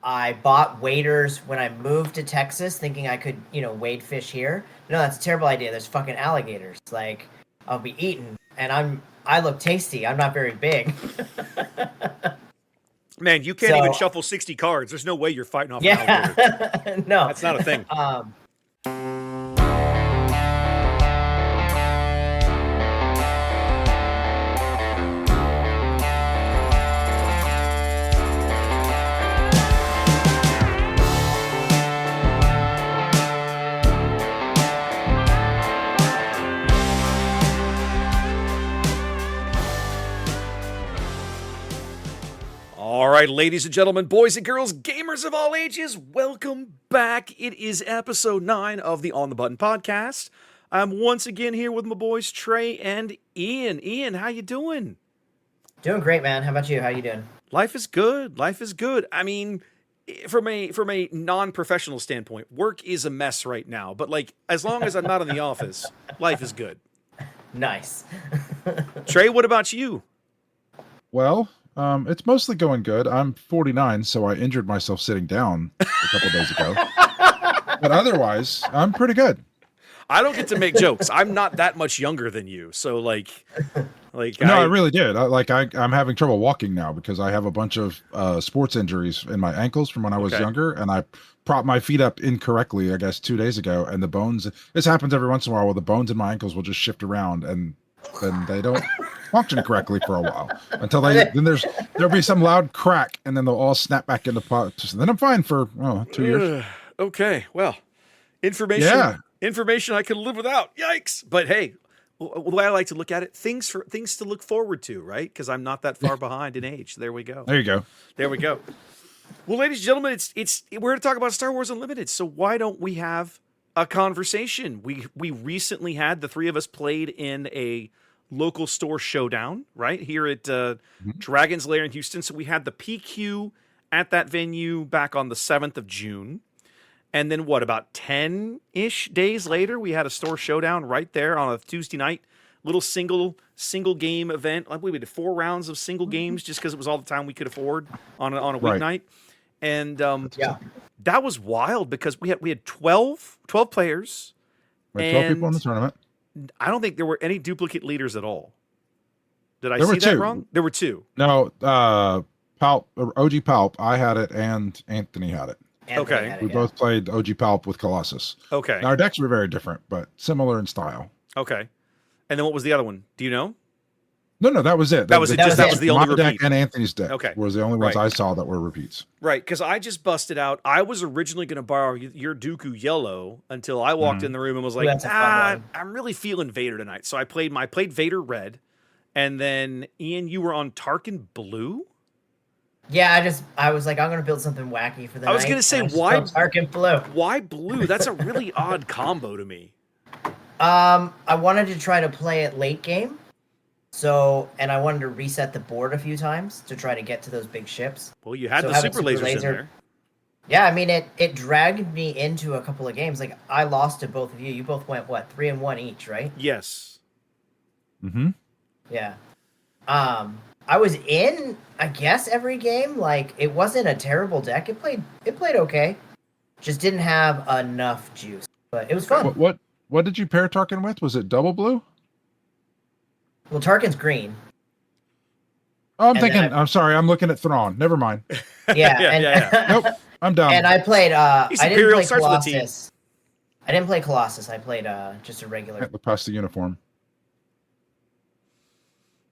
I bought waders when I moved to Texas, thinking I could, wade fish here. No, that's a terrible idea. There's fucking alligators. Like, I'll be eaten, and I look tasty. I'm not very big. Man, you can't even shuffle 60 cards. There's no way you're fighting off an alligator. No. That's not a thing. All right, ladies and gentlemen, boys and girls, gamers of all ages, welcome back. It is episode 9 of the On the Button podcast. I'm once again here with my boys Trey and Ian. Ian, how you doing? Doing great, man. How about you? How you doing? Life is good. Life is good. I mean, from a non-professional standpoint, work is a mess right now. But like, as long as I'm not in the office, life is good. Nice. Trey, what about you? Well, it's mostly going good. I'm 49, so I injured myself sitting down a couple days ago. But otherwise, I'm pretty good. I don't get to make jokes. I'm not that much younger than you, so like. No, I really did. I'm having trouble walking now because I have a bunch of sports injuries in my ankles from when I was younger, and I propped my feet up incorrectly, I guess, 2 days ago, and the bones. This happens every once in a while, where the bones in my ankles will just shift around, and then they don't function correctly for a while until there'll be some loud crack, and then they'll all snap back into parts. And then I'm fine for 2 years. Okay, well, information I could live without. Yikes! But hey. The way I like to look at it, things to look forward to, right? Because I'm not that far behind in age. There we go. There you go. There we go. Well, ladies and gentlemen, we're going to talk about Star Wars Unlimited. So why don't we have a conversation? We recently had the three of us played in a local store showdown, right here at Dragon's Lair in Houston. So we had the PQ at that venue back on the 7th of June. And then about 10-ish days later, we had a store showdown right there on a Tuesday night, little single game event. I believe we did 4 rounds of single games just because it was all the time we could afford on a weeknight. And that was wild because we had 12 players. 12 people in the tournament. I don't think there were any duplicate leaders at all. Did I see that wrong? There were 2. No, OG Palp, I had it, and Anthony had it. We both played OG Palp with Colossus. Okay. Now, our decks were very different, but similar in style. Okay. And then what was the other one? Do you know? No, that was it. That was the only repeat. Deck and Anthony's deck was the only ones I saw that were repeats. Right, because I just busted out. I was originally going to borrow your Dooku Yellow until I walked in the room and was like, I'm really feeling Vader tonight. So I played Vader Red, and then Ian, you were on Tarkin Blue? Yeah, I was like, I'm going to build something wacky for the night. I was going to say, why Tarkin Blue? Why blue? That's a really odd combo to me. I wanted to try to play it late game. And I wanted to reset the board a few times to try to get to those big ships. Well, you had the super lasers in there. Yeah, I mean, it dragged me into a couple of games. Like, I lost to both of you. You both went, 3-1 each, right? Yes. Mm-hmm. Yeah. I was in, I guess, every game. Like, it wasn't a terrible deck. It played okay. Just didn't have enough juice. But it was fun. What did you pair Tarkin with? Was it double blue? Well, Tarkin's green. Oh, I'm sorry. I'm looking at Thrawn. Never mind. Yeah. Nope. I'm done. And I played, I didn't play Colossus. I didn't play Colossus. I played just a regular. Past the uniform.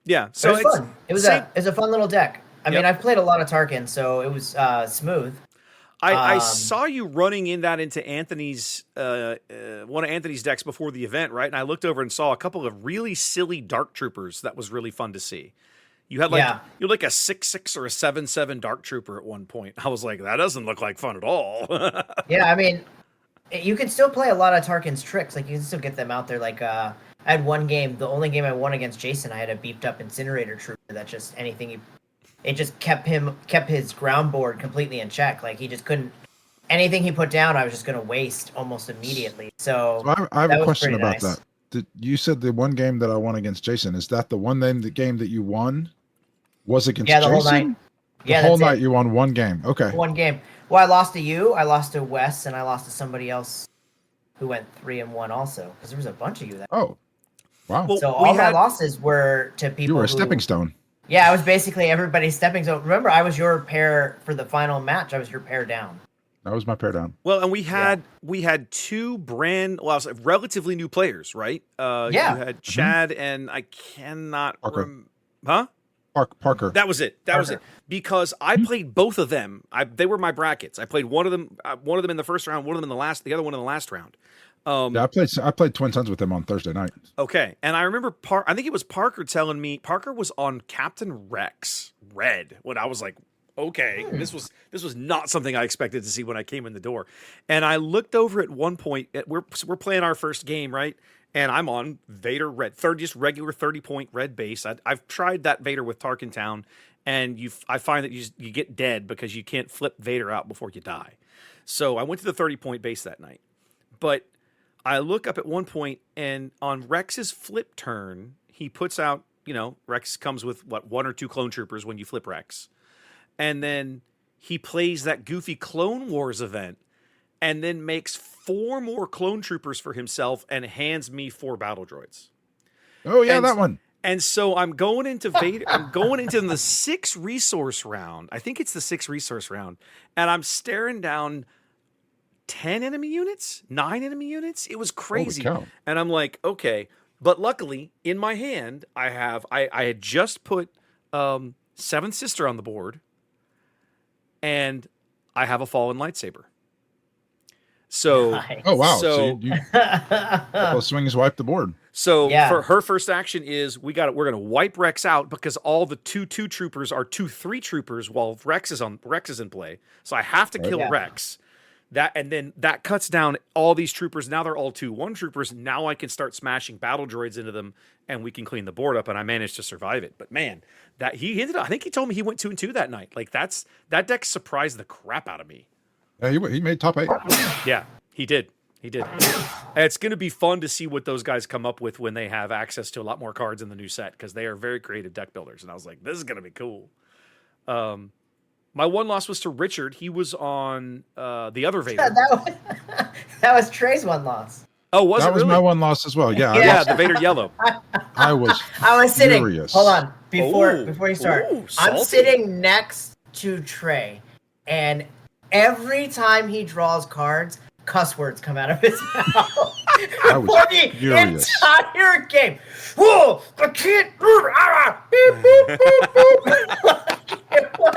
Yeah, so it was fun. It was a fun little deck. I mean, I've played a lot of Tarkin, so it was smooth. I saw you running into Anthony's one of Anthony's decks before the event, right? And I looked over and saw a couple of really silly Dark Troopers. That was really fun to see. You had you're like a 6/6 or a 7/7 Dark Trooper at one point. I was like, that doesn't look like fun at all. Yeah, I mean, you can still play a lot of Tarkin's tricks. Like, you can still get them out there. Like, I had one game, the only game I won against Jason, I had a beeped up incinerator trooper that just it just kept his ground board completely in check. Like, he just couldn't, anything he put down, I was just going to waste almost immediately. So I have a question about that. You said the one game that I won against Jason, is that the one game that you won was against Jason? The whole night. Yeah, the whole that's night it. you won one game. Okay. One game. Well, I lost to you, I lost to Wes, and I lost to somebody else who went 3-1 also. Because there was a bunch of you that. Oh, wow. Well, So all my losses were to people You were a who, stepping stone. Yeah, I was basically everybody's stepping stone. Remember, I was your pair for the final match. I was your pair down. That was my pair down. Well, and we had two relatively new players, right? Yeah. You had Chad and I cannot Parker. Parker. That was it. That was it. Because I played both of them. They were my brackets. I played one of them in the first round, one of them in the last, the other one in the last round. Yeah, I played Twin Sons with them on Thursday night. Okay, and I remember I think it was Parker telling me Parker was on Captain Rex Red when I was like, okay, this was not something I expected to see when I came in the door. And I looked over at one point. We're playing our first game, right? And I'm on Vader Red, just regular 30-point red base. I've tried that Vader with Tarkin Town, and I find that you get dead because you can't flip Vader out before you die. So I went to the 30-point base that night, but I look up at one point, and on Rex's flip turn, he puts out, Rex comes with, one or two clone troopers when you flip Rex. And then he plays that goofy Clone Wars event, and then makes 4 more clone troopers for himself and hands me 4 battle droids. Oh, yeah, that one. And so I'm going into Vader. I'm going into the 6 resource round. I think it's the 6 resource round. And I'm staring down 10 enemy units, 9 enemy units. It was crazy. And I'm like, okay. But luckily, in my hand, I had just put Seventh Sister on the board, and I have a fallen lightsaber. So, nice. Oh wow! So you couple of swings wipe the board. So for her first action is we're gonna wipe Rex out because all the 2/2 troopers are 2/3 troopers while Rex is in play. So I have to kill Rex. And then that cuts down all these troopers. Now they're all 2/1 troopers. Now I can start smashing battle droids into them, and we can clean the board up. And I managed to survive it. But man, that he ended up. I think he told me he went 2-2 that night. Like that deck surprised the crap out of me. Yeah, he made top 8. Yeah, he did. He did. It's going to be fun to see what those guys come up with when they have access to a lot more cards in the new set, because they are very creative deck builders. And I was like, this is going to be cool. My one loss was to Richard. He was on the other Vader. That was Trey's one loss. Oh, was it really? That was my one loss as well. Yeah. Yeah, the Vader yellow. I was sitting. furious. Hold on. Before you start. I'm salty. sitting next to Trey, and every time he draws cards, cuss words come out of his mouth. I was for the furious. entire game. Whoa! I can't. Beep, beep, beep, beep. It was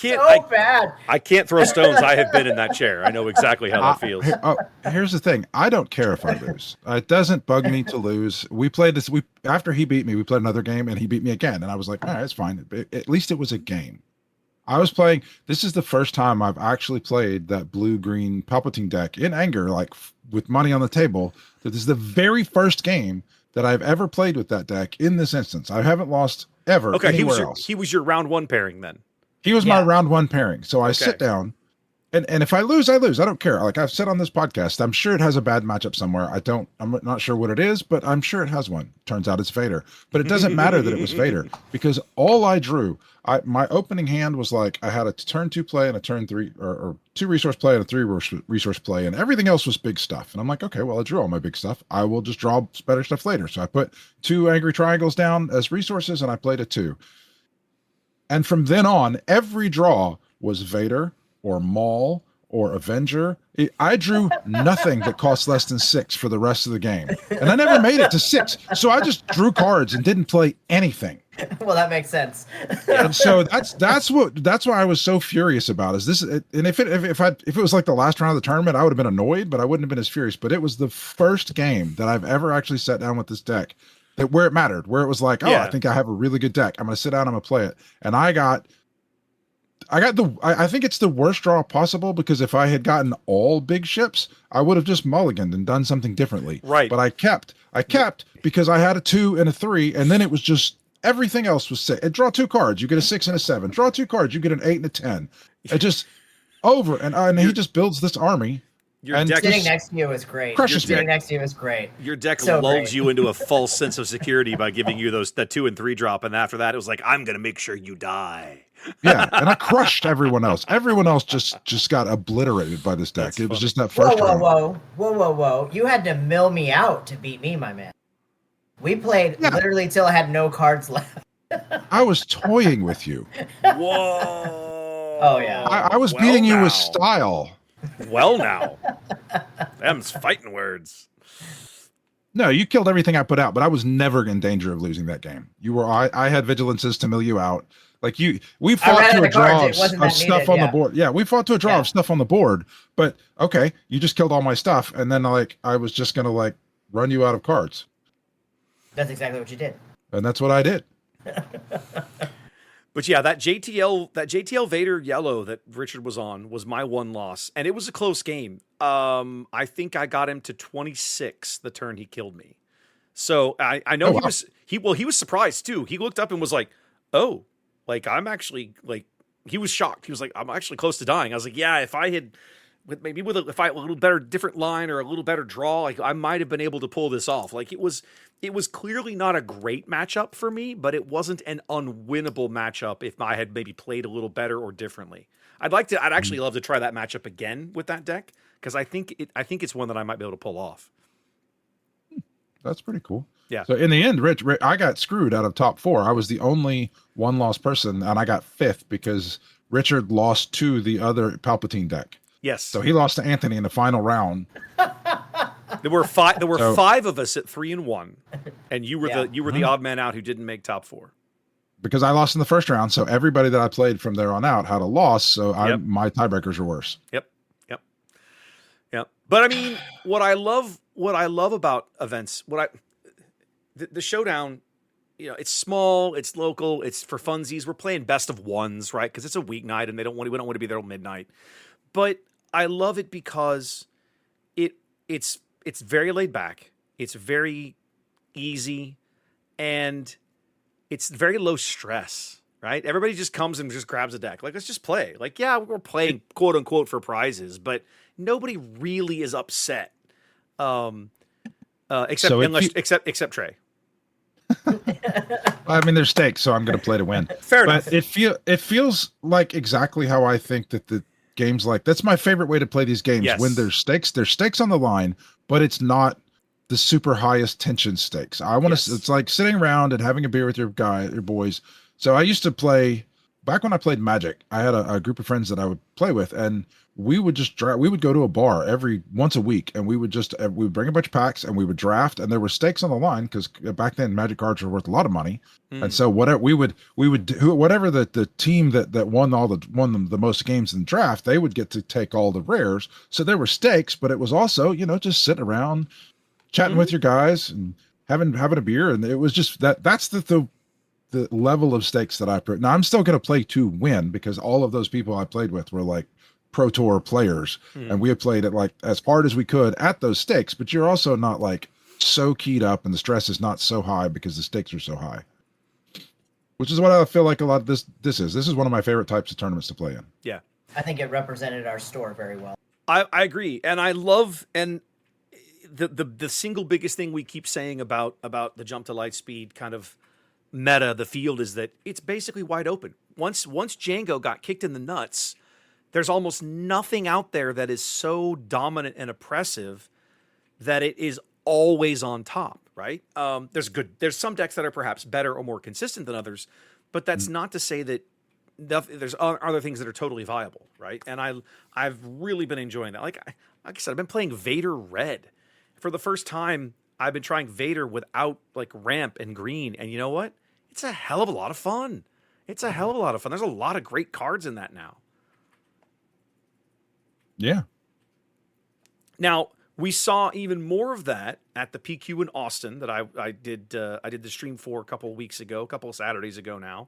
so bad. I can't throw stones. I have been in that chair. I know exactly how that feels. Here's the thing. I don't care if I lose. It doesn't bug me to lose. We played this. After he beat me, we played another game, and he beat me again. And I was like, all right, it's fine. At least it was a game. I was playing. This is the first time I've actually played that blue-green Palpatine deck in anger, like with money on the table. This is the very first game that I've ever played with that deck in this instance. I haven't lost ever anywhere else. He was your round 1 pairing then. He was my round 1 pairing. So I sit down, and if I lose, I lose. I don't care. Like I've said on this podcast, I'm sure it has a bad matchup somewhere. I'm not sure what it is, but I'm sure it has one. Turns out it's Vader. But it doesn't matter that it was Vader, because all I drew, my opening hand was like I had a turn 2 play and a turn 3, or 2 resource play and a 3 resource play, and everything else was big stuff. And I'm like, okay, well, I drew all my big stuff. I will just draw better stuff later. So I put 2 angry triangles down as resources, and I played a 2. And from then on, every draw was Vader or Maul or Avenger. I drew nothing that cost less than 6 for the rest of the game. And I never made it to 6. So I just drew cards and didn't play anything. Well, that makes sense. And so that's why I was so furious about is this. And if it was like the last round of the tournament, I would have been annoyed, but I wouldn't have been as furious. But it was the first game that I've ever actually sat down with this deck where it mattered, where it was like, I think I have a really good deck. I'm going to sit down, I'm going to play it. And I think it's the worst draw possible, because if I had gotten all big ships, I would have just mulliganed and done something differently. Right. But I kept because I had a 2 and a 3, and then it was just everything else was 6. Draw 2 cards, you get a 6 and a 7. Draw 2 cards, you get an 8 and a 10. It just over, and he just builds this army. Sitting next to you is great. Sitting next to you is great. Your deck lulls you into a false sense of security by giving you that 2 and 3 drop, and after that, it was like, I'm going to make sure you die. Yeah, and I crushed everyone else. Everyone else just got obliterated by this deck. It was just that first round. Whoa. You had to mill me out to beat me, my man. We played literally till I had no cards left. I was toying with you. Whoa. Oh, yeah. I was beating you with style. Well, now. Them's fighting words. No, you killed everything I put out, but I was never in danger of losing that game. I had vigilances to mill you out. Like we fought to a draw of stuff on the board. Yeah, we fought to a draw of stuff on the board, but okay, you just killed all my stuff, and then I was just gonna run you out of cards. That's exactly what you did. And that's what I did. But yeah, that JTL Vader yellow that Richard was on was my one loss, and it was a close game. I think I got him to 26 the turn he killed me. So I know he was surprised too. He looked up and was like, "Oh, I'm actually he was shocked. He was like, I'm actually close to dying." I was like, "Yeah, if I had with a little better different line or a little better draw, I might have been able to pull this off." It was clearly not a great matchup for me, but it wasn't an unwinnable matchup if I had maybe played a little better or differently. I'd actually love to try that matchup again with that deck because I think it's one that I might be able to pull off. That's pretty cool. Yeah. So in the end, Rich, I got screwed out of top 4. I was the only one lost person, and I got 5th because Richard lost to the other Palpatine deck. Yes. So he lost to Anthony in the final round. There were 5 of us at 3 and 1, and you were the odd man out who didn't make top 4. Because I lost in the first round, so everybody that I played from there on out had a loss. So my tiebreakers were worse. Yep. But I mean, what I love about events, the showdown, it's small, it's local, it's for funsies. We're playing best of ones, right? Because it's a weeknight, and we don't want to be there till midnight. But I love it because it's very laid back, it's very easy, and it's very low stress, right? Everybody just comes and just grabs a deck. Let's just play. We're playing quote unquote for prizes, but nobody really is upset. Except Trey. I mean, there's stakes, so I'm going to play to win. Fair enough. It feels like exactly how I think that the games that's my favorite way to play these games. Yes. When there's stakes on the line, but it's not the super highest tension stakes. I want to. It's like sitting around and having a beer with your boys. So I used to play back when I played Magic. I had a group of friends that I would play with, and we would just we would go to a bar once a week, and we would bring a bunch of packs and we would draft, and there were stakes on the line because back then Magic cards were worth a lot of money. And so whatever we would do, whatever the team that won the most games in the draft, they would get to take all the rares. So there were stakes, but it was also just sitting around chatting with your guys and having a beer, and it was just that's the level of stakes that I put. Now I'm still going to play to win because all of those people I played with were Pro Tour players, and we had played it as hard as we could at those stakes, but you're also not so keyed up and the stress is not so high because the stakes are so high, which is what I feel like a lot of this is one of my favorite types of tournaments to play in. Yeah. I think it represented our store very well. I agree. And I love, and the single biggest thing we keep saying about the jump to light speed kind of meta, the field, is that it's basically wide open. Once Django got kicked in the nuts, there's almost nothing out there that is so dominant and oppressive that it is always on top, right? There's some decks that are perhaps better or more consistent than others, but that's not to say that there's other things that are totally viable, right? And I've really been enjoying that. Like I said, I've been playing Vader Red. For the first time, I've been trying Vader without ramp and green, and you know what? It's a hell of a lot of fun. There's a lot of great cards in that now. Yeah. Now, we saw even more of that at the PQ in Austin that I did the stream for a couple of Saturdays ago now.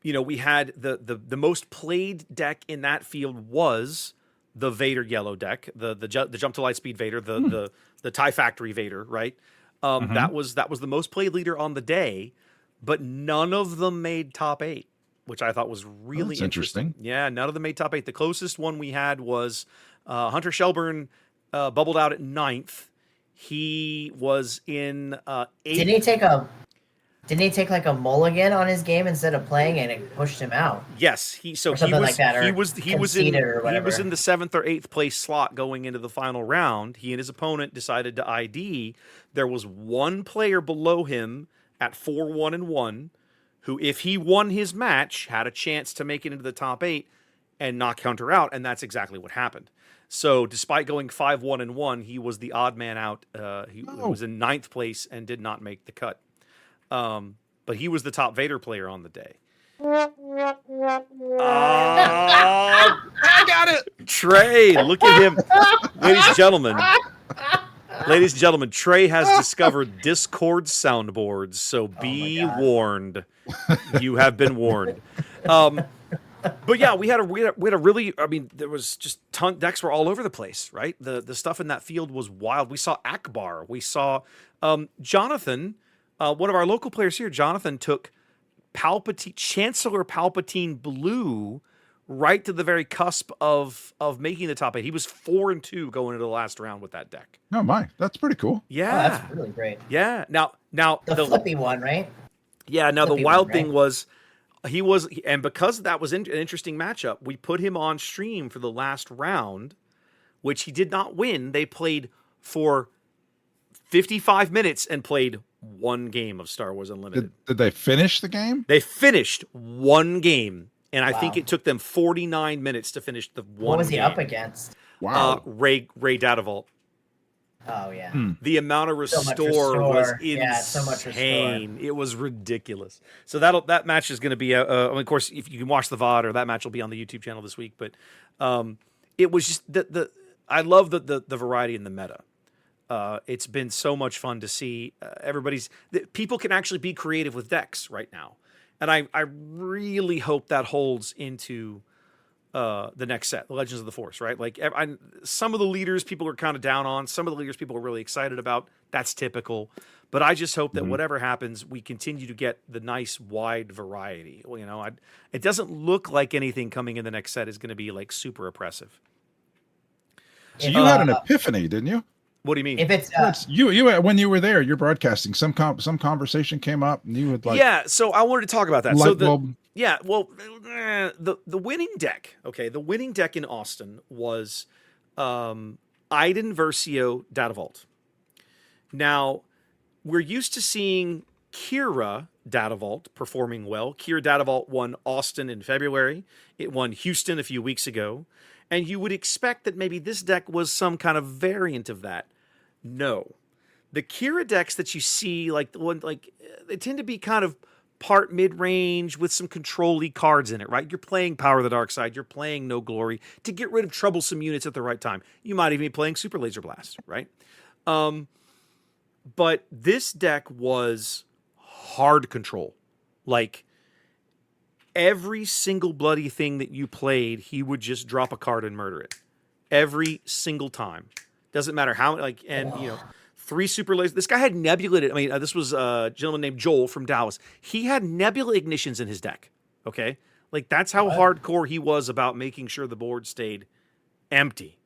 We had the most played deck in that field was the Vader yellow deck, the jump to light speed Vader, the TIE Factory Vader, right? That was the most played leader on the day, but none of them made top 8. which I thought was really interesting. Yeah, none of them made top 8. The closest one we had was Hunter Shelburne bubbled out at 9th. He was in 8th. Didn't he take like a mulligan on his game instead of playing, and it pushed him out? Yes, he was in the 7th or 8th place slot going into the final round. He and his opponent decided to ID. There was one player below him at 4-1-1 who, if he won his match, had a chance to make it into the top 8 and knock Hunter out, and that's exactly what happened. So despite going 5-1-1, he was the odd man out. He was in 9th place and did not make the cut. But he was the top Vader player on the day. I got it. Trey, look at him. Ladies and gentlemen, Trey has discovered Discord soundboards, so be warned. You have been warned. But yeah, we had a really, I mean, there was just decks were all over the place, right? The stuff in that field was wild. We saw Akbar. We saw Jonathan. One of our local players here, Jonathan, took Chancellor Palpatine Blue right to the very cusp of making the top 8. He was 4-2 going into the last round with that deck. Oh my, that's pretty cool. Yeah, that's really great. Yeah. Now the flippy one, right? Yeah. Now the wild thing was and because that was an interesting matchup, we put him on stream for the last round, which he did not win. They played for 55 minutes and played one game of Star Wars Unlimited. Did they finish the game? They finished one game, and I think it took them 49 minutes to finish the one. What was he game. up against? Wow, Ray Datavault. Oh yeah, the amount of restore was insane. Yeah, so much restore. It was ridiculous. So that match is going to be of course, if you can watch the VOD, or that match will be on the YouTube channel this week. But it was just I love the variety in the meta. It's been so much fun to see people can actually be creative with decks right now. And I really hope that holds into the next set, the Legends of the Force, right? Like some of the leaders people are kind of down on, some of the leaders people are really excited about. That's typical. But I just hope that whatever happens, we continue to get the nice wide variety. Well, it doesn't look like anything coming in the next set is going to be like super oppressive. So you had an epiphany, didn't you? What do you mean? If it's you when you were there, you're broadcasting. Some conversation came up, and you would like. Yeah, so I wanted to talk about that. The winning deck. Okay, the winning deck in Austin was Iden Versio Datavault. Now we're used to seeing Kira Datavault performing well. Kira Datavault won Austin in February. It won Houston a few weeks ago. And you would expect that maybe this deck was some kind of variant of that. No. The Kira decks that you see, they tend to be kind of part mid-range with some control-y cards in it, right? You're playing Power of the Dark Side. You're playing No Glory to get rid of troublesome units at the right time. You might even be playing Super Laser Blast, right? But this deck was hard control. Like, every single bloody thing that you played, he would just drop a card and murder it. Every single time. Doesn't matter how, 3 super lasers. This guy had nebula. This was a gentleman named Joel from Dallas. He had nebula ignitions in his deck. Okay? Like, that's how hardcore he was about making sure the board stayed empty.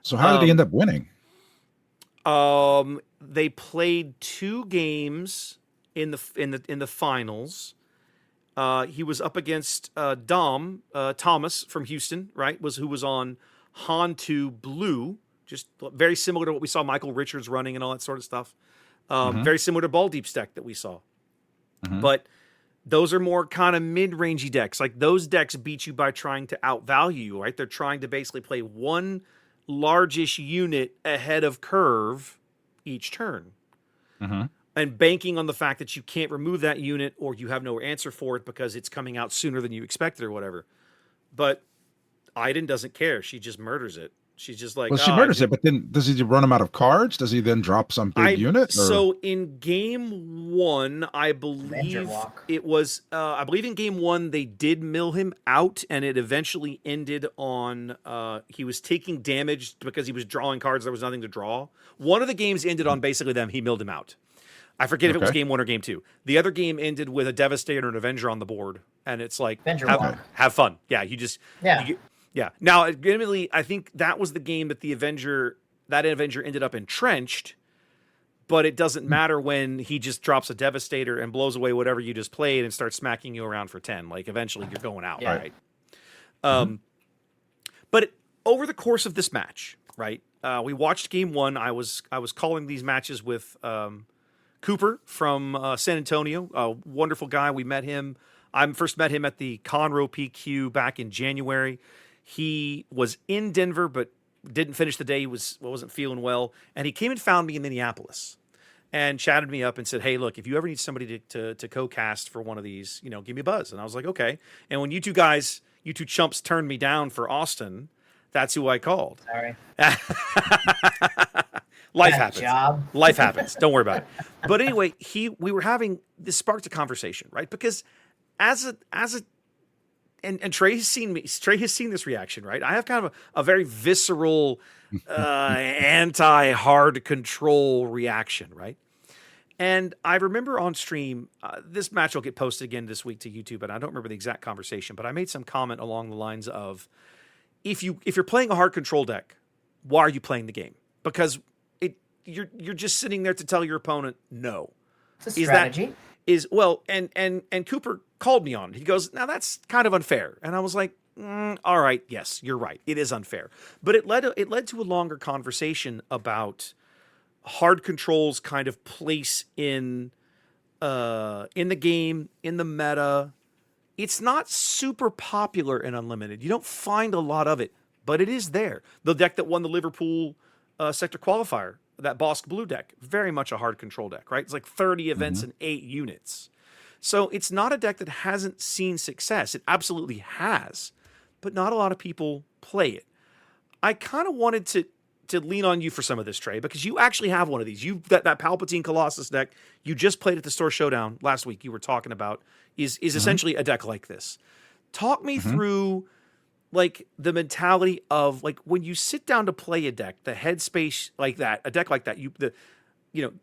So how did he end up winning? They played 2 games in the finals. He was up against Dom Thomas from Houston, right? Who was on Han2 Blue, just very similar to what we saw Michael Richards running and all that sort of stuff. Very similar to Ball Deep's deck that we saw. But those are more kind of mid-rangey decks. Like, those decks beat you by trying to outvalue you, right? They're trying to basically play one largish unit ahead of curve each turn. And banking on the fact that you can't remove that unit or you have no answer for it because it's coming out sooner than you expected or whatever. But Iden doesn't care. She just murders it. She's just like... Well, she murders it, but then does he run him out of cards? Does he then drop some big unit? Or? So in game 1, I believe it was... I believe in game 1, they did mill him out, and it eventually ended on... he was taking damage because he was drawing cards. There was nothing to draw. One of the games ended on basically he milled him out. I forget if it was game 1 or game 2. The other game ended with a Devastator and Avenger on the board, and it's like have fun. Yeah, yeah. Now, admittedly, I think that was the game that Avenger ended up entrenched. But it doesn't matter when he just drops a Devastator and blows away whatever you just played and starts smacking you around for 10. Like, eventually you're going out, right? But over the course of this match, right, we watched game 1. I was calling these matches with Cooper from San Antonio, a wonderful guy. We met him. I first met him at the Conroe PQ back in January. He was in Denver, but didn't finish the day. He wasn't feeling well, and he came and found me in Minneapolis and chatted me up and said, "Hey, look, if you ever need somebody to co-cast for one of these, give me a buzz." And I was like, "Okay." And when you two chumps turned me down for Austin, that's who I called. Sorry. Life happens. Life happens. Don't worry about it. But anyway, we were having this sparked a conversation, right? Because and Trey has seen me. Trey has seen this reaction, right? I have kind of a very visceral, anti-hard control reaction, right? And I remember on stream, this match will get posted again this week to YouTube, and I don't remember the exact conversation, but I made some comment along the lines of, if you're playing a hard control deck, why are you playing the game? Because you're just sitting there to tell your opponent no. It's a strategy. And Cooper called me on it. He goes, "Now that's kind of unfair." And I was like, all right, yes, you're right. It is unfair. But it led to a longer conversation about hard control's kind of place in the game, in the meta. It's not super popular in Unlimited. You don't find a lot of it, but it is there. The deck that won the Liverpool sector qualifier, that Bosk Blue deck, very much a hard control deck, right? It's like 30 events and 8 units. So it's not a deck that hasn't seen success. It absolutely has, but not a lot of people play it. I kind of wanted to lean on you for some of this, Trey, because you actually have one of these. You that Palpatine Colossus deck you just played at the Store Showdown last week. You were talking about is essentially a deck like this. Talk me through like the mentality of like when you sit down to play a deck, the headspace like that, a deck like that.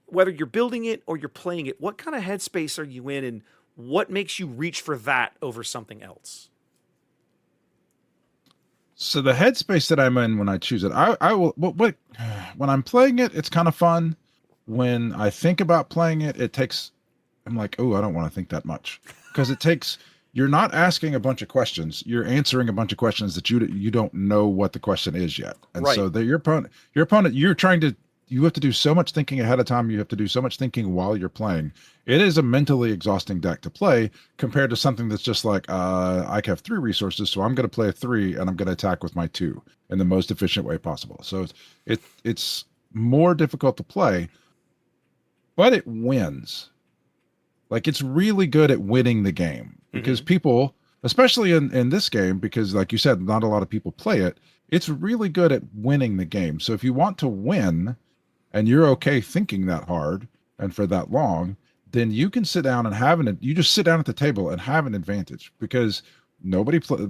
Whether you're building it or you're playing it, what kind of headspace are you in, and what makes you reach for that over something else? So the headspace that I'm in when I choose it, I will. When I'm playing it, it's kind of fun. When I think about playing it, I'm like, oh, I don't want to think that much, because it takes. You're not asking a bunch of questions. You're answering a bunch of questions that you don't know what the question is yet, and so your opponent, you have to do so much thinking ahead of time. You have to do so much thinking while you're playing. It is a mentally exhausting deck to play compared to something that's just like, I have 3 resources, so I'm going to play a 3 and I'm going to attack with my 2 in the most efficient way possible. So it's more difficult to play, but it wins. Like, it's really good at winning the game because people, especially in this game, because like you said, not a lot of people play it. It's really good at winning the game. So if you want to win, and you're okay thinking that hard and for that long, then you can sit down and you just sit down at the table and have an advantage, because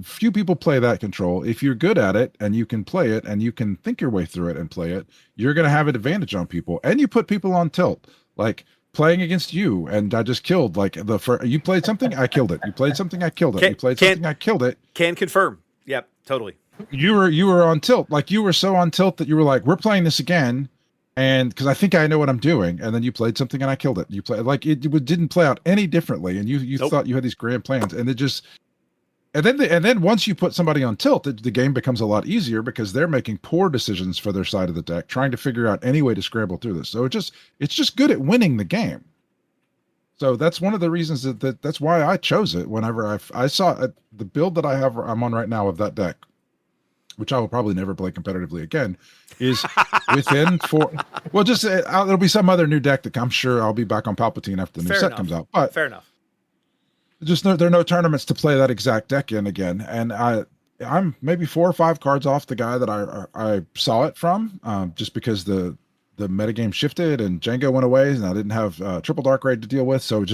few people play that control. If you're good at it and you can play it and you can think your way through it and play it, you're going to have an advantage on people, and you put people on tilt. Like playing against you, and I just killed you played something, I killed it. You played something, I killed it. You played something, I killed it. Can confirm. Yep, totally. You were on tilt. Like, you were so on tilt that you were like, we're playing this again. And because I think I know what I'm doing, and then you played something and I killed it. You played like it didn't play out any differently, and you thought you had these grand plans, and it just, and then once you put somebody on tilt, the game becomes a lot easier because they're making poor decisions for their side of the deck, trying to figure out any way to scramble through this. So it's just good at winning the game. So that's one of the reasons that's why I chose it. Whenever I saw the build that I'm on right now of that deck, which I will probably never play competitively again, is within 4. Well, just there'll be some other new deck that I'm sure I'll be back on Palpatine after the new set comes out. But fair enough. Just there are no tournaments to play that exact deck in again, and I'm maybe 4 or 5 cards off the guy that I saw it from, just because the metagame shifted and Django went away, and I didn't have Triple Dark Raid to deal with, so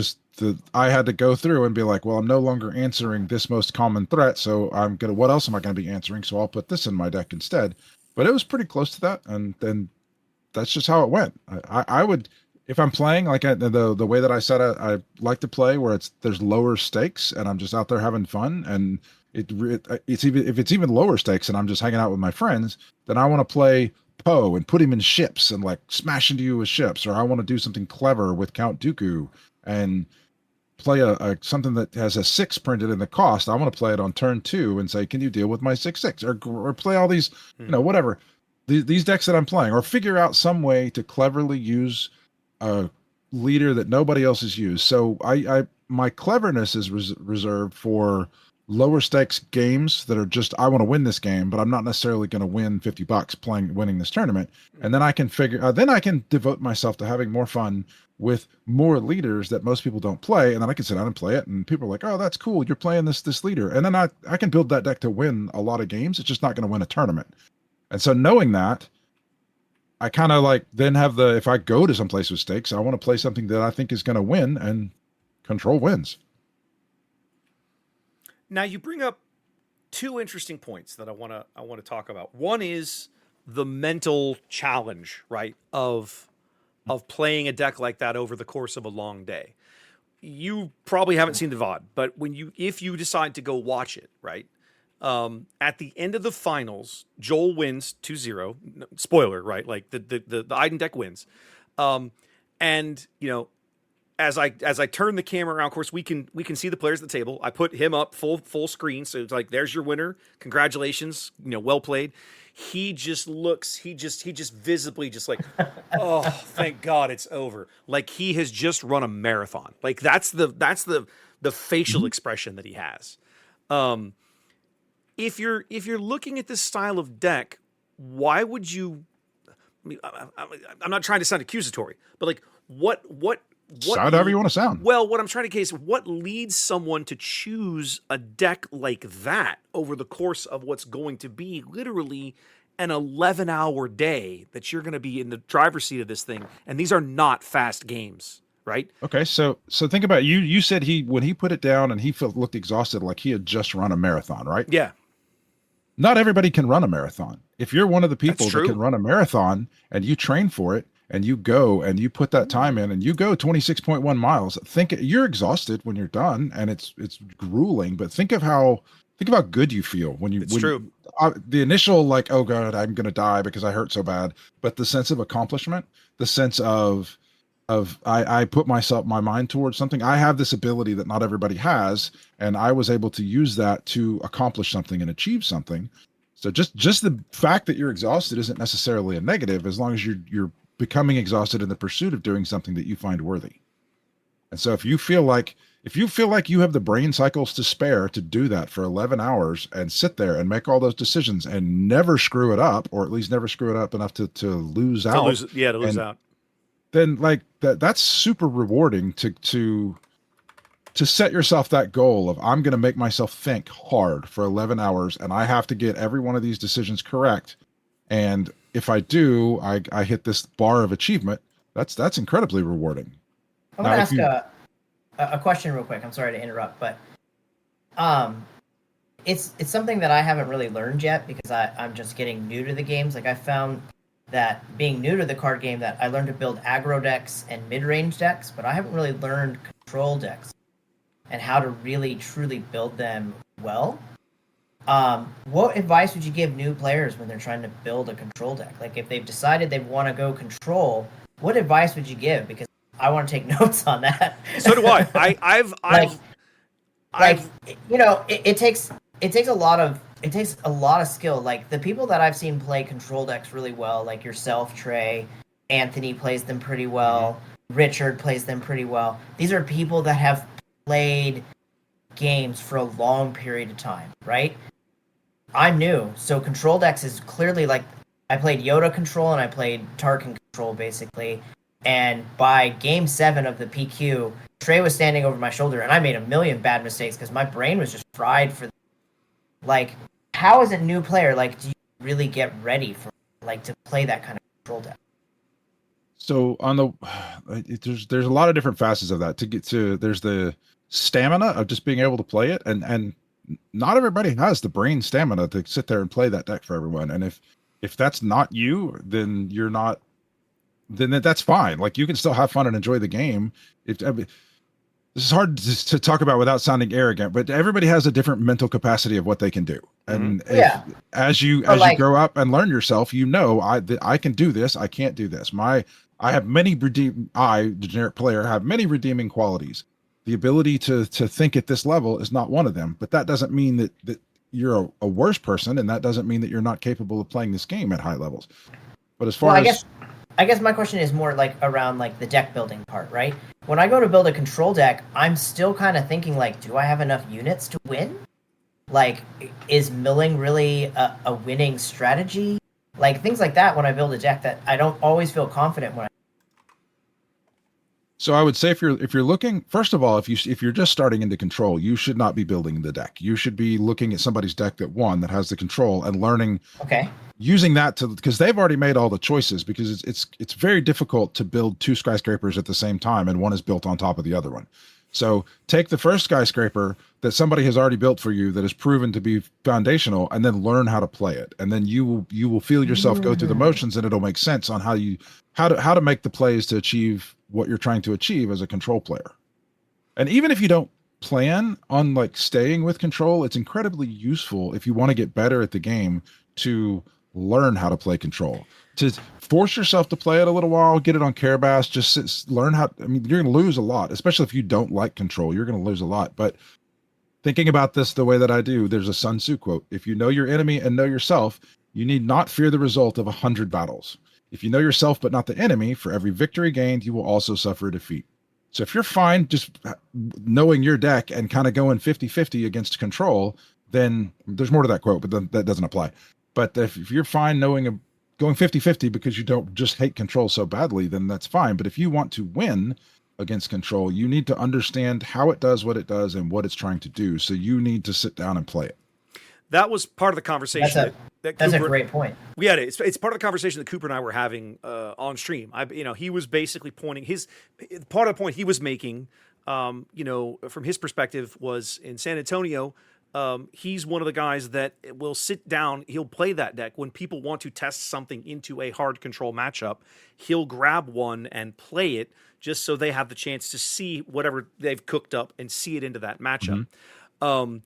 I had to go through and be like, well, I'm no longer answering this most common threat, so what else am I going to be answering? So I'll put this in my deck instead. But it was pretty close to that, and then that's just how it went. if I'm playing like the way that I said I like to play, where there's lower stakes and I'm just out there having fun, and it's even if it's even lower stakes and I'm just hanging out with my friends, then I want to play Poe and put him in ships and like smash into you with ships, or I want to do something clever with Count Dooku and play a something that has a 6 printed in the cost. I want to play it on turn 2 and say, can you deal with my 6/6, or play all these, whatever these decks that I'm playing, or figure out some way to cleverly use a leader that nobody else has used. So I my cleverness is reserved for lower stakes games that are just, I want to win this game, but I'm not necessarily going to win $50 winning this tournament. And then I can then I can devote myself to having more fun with more leaders that most people don't play. And then I can sit down and play it. And people are like, oh, that's cool, you're playing this leader. And then I can build that deck to win a lot of games. It's just not going to win a tournament. And so knowing that, I kind of like then have if I go to some place with stakes, I want to play something that I think is going to win, and control wins. Now you bring up two interesting points that I want to talk about. One is the mental challenge, right, of playing a deck like that over the course of a long day. You probably haven't seen the VOD, but if you decide to go watch it, right, at the end of the finals, Joel wins 2-0. Spoiler, right? Like the Iden deck wins. And as I turn the camera around, of course we can see the players at the table. I put him up full screen, so it's like, there's your winner. Congratulations, well played. He just visibly just like, oh, thank God it's over. Like he has just run a marathon. Like that's the facial expression that he has. If you're looking at this style of deck, why would you? I mean, I'm not trying to sound accusatory, but like, what sound however you want to sound. Well, what I'm trying to case, what leads someone to choose a deck like that over the course of what's going to be literally an 11-hour day that you're going to be in the driver's seat of this thing, and these are not fast games. Right. Okay. So think about it. You said when he put it down and he looked exhausted, like he had just run a marathon, right? Yeah. Not everybody can run a marathon. If you're one of the people that can run a marathon and you train for it and you go and you put that time in and you go 26.1 miles, you're exhausted when you're done and it's grueling, but think of how good you feel when you, the initial like, oh God, I'm going to die because I hurt so bad. But the sense of accomplishment, the sense of I put my mind towards something. I have this ability that not everybody has, and I was able to use that to accomplish something and achieve something. So just the fact that you're exhausted isn't necessarily a negative, as long as you're becoming exhausted in the pursuit of doing something that you find worthy. And so if you feel like you have the brain cycles to spare to do that for 11 hours and sit there and make all those decisions and never screw it up, or at least never screw it up enough to lose out. To lose out. Then like that's super rewarding to set yourself that goal of, I'm going to make myself think hard for 11 hours and I have to get every one of these decisions correct. And if I do, I hit this bar of achievement. That's incredibly rewarding. I want to ask a question real quick. I'm sorry to interrupt, but it's something that I haven't really learned yet because I'm just getting new to the games. Like I found that being new to the card game, that I learned to build aggro decks and mid-range decks, but I haven't really learned control decks and how to really truly build them well. What advice would you give new players when they're trying to build a control deck? Like if they've decided they want to go control, what advice would you give? Because I want to take notes on that. So do I. It takes a lot of skill. Like the people that I've seen play control decks really well, like yourself, Trey, Anthony plays them pretty well, Richard plays them pretty well. These are people that have played games for a long period of time, right? I'm new, so control decks is clearly like, I played Yoda control and I played Tarkin control basically, and by game 7 of the PQ, Trey was standing over my shoulder and I made a million bad mistakes because my brain was just fried for like, how as a new player, like, do you really get ready for like to play that kind of control deck? So there's a lot of different facets of that to get to. There's the stamina of just being able to play it, and not everybody has the brain stamina to sit there and play that deck for everyone. And if that's not you, then you're not then that's fine. Like, you can still have fun and enjoy the game. This is hard to talk about without sounding arrogant, but everybody has a different mental capacity of what they can do. And as you grow up and learn yourself, I can do this. I can't do this. I have many degenerate player, have many redeeming qualities. The ability to think at this level is not one of them, but that doesn't mean that you're a worse person, and that doesn't mean that you're not capable of playing this game at high levels. But as far as I guess my question is more like around like the deck building part, right? When I go to build a control deck, I'm still kind of thinking like, do I have enough units to win? Like, is milling really a winning strategy? Like, things like that when I build a deck that I don't always feel confident when I... So I would say if you're looking, first of all, if you're just starting into control, you should not be building the deck. You should be looking at somebody's deck that has the control and learning, using that because they've already made all the choices, because it's very difficult to build two skyscrapers at the same time and one is built on top of the other one. So take the first skyscraper that somebody has already built for you that is proven to be foundational, and then learn how to play it. And then you will feel yourself go through the motions, and it'll make sense on how to make the plays to achieve what you're trying to achieve as a control player. And even if you don't plan on like staying with control, it's incredibly useful if you want to get better at the game to learn how to play control, to force yourself to play it a little while, get it on Carabas, learn how. I mean, you're going to lose a lot, especially if you don't like control, you're going to lose a lot. But thinking about this the way that I do, there's a Sun Tzu quote: if you know your enemy and know yourself, you need not fear the result of 100 battles. If you know yourself but not the enemy, for every victory gained, you will also suffer a defeat. So if you're fine just knowing your deck and kind of going 50-50 against control, then there's more to that quote, but that doesn't apply. But if you're fine going 50-50 because you don't just hate control so badly, then that's fine. But if you want to win against control, you need to understand how it does what it does and what it's trying to do. So you need to sit down and play it. That was part of the conversation. That's a great point. Yeah, it's part of the conversation that Cooper and I were having on stream. He was basically pointing part of the point he was making. From his perspective, was in San Antonio. He's one of the guys that will sit down. He'll play that deck when people want to test something into a hard control matchup. He'll grab one and play it just so they have the chance to see whatever they've cooked up and see it into that matchup. Mm-hmm.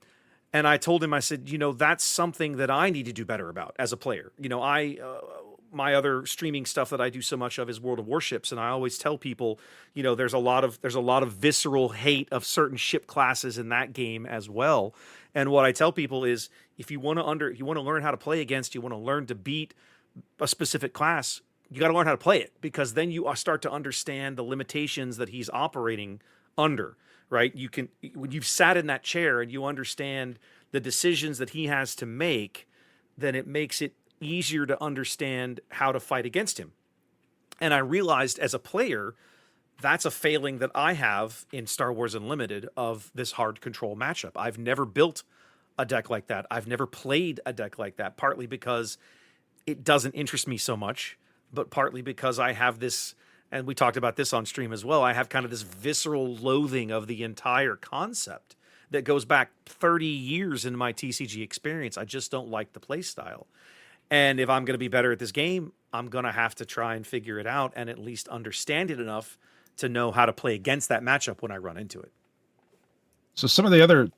And I told him, I said, that's something that I need to do better about as a player. My other streaming stuff that I do so much of is World of Warships, and I always tell people, there's a lot of visceral hate of certain ship classes in that game as well. And what I tell people is, if you want to learn how to play against, you want to learn to beat a specific class, you got to learn how to play it, because then you start to understand the limitations that he's operating under. Right? When you've sat in that chair and you understand the decisions that he has to make, then it makes it easier to understand how to fight against him. And I realized as a player, that's a failing that I have in Star Wars Unlimited of this hard control matchup. I've never built a deck like that. I've never played a deck like that, partly because it doesn't interest me so much, but partly because I have this, and we talked about this on stream as well, I have kind of this visceral loathing of the entire concept that goes back 30 years in my TCG experience. I just don't like the play style. And if I'm going to be better at this game, I'm going to have to try and figure it out and at least understand it enough to know how to play against that matchup when I run into it. So some of the other...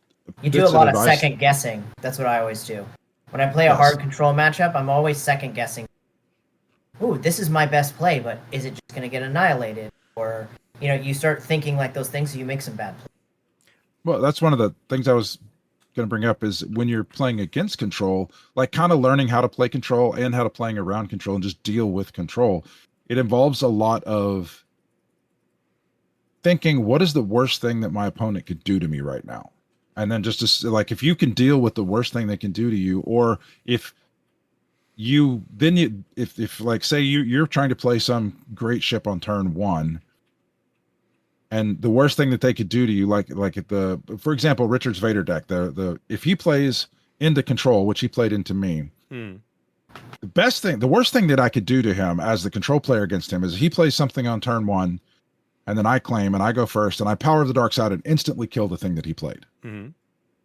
You do a lot of second guessing. That's what I always do. When I play a hard control matchup, I'm always second guessing. Ooh, this is my best play, but is it just going to get annihilated? Or, you start thinking like those things, so you make some bad plays. Well, that's one of the things I was going to bring up, is when you're playing against control, like kind of learning how to play control and how to playing around control and just deal with control. It involves a lot of thinking, what is the worst thing that my opponent could do to me right now? And then just like, if you can deal with the worst thing they can do to you, or if like, say you're trying to play some great ship on turn one, and the worst thing that they could do to you, like for example, Richard's Vader deck, if he plays into control, which he played into me, the worst thing that I could do to him as the control player against him is he plays something on turn one, and then I claim and I go first and I power the dark side and instantly kill the thing that he played. Mm-hmm.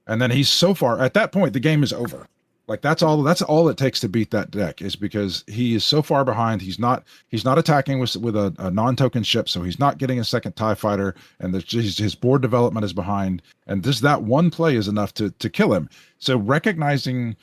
And then he's so far at that point, the game is over. Like that's all it takes to beat that deck, is because he is so far behind. He's not attacking with a non-token ship, so he's not getting a second TIE fighter, and his board development is behind. And that one play is enough to kill him. So recognizing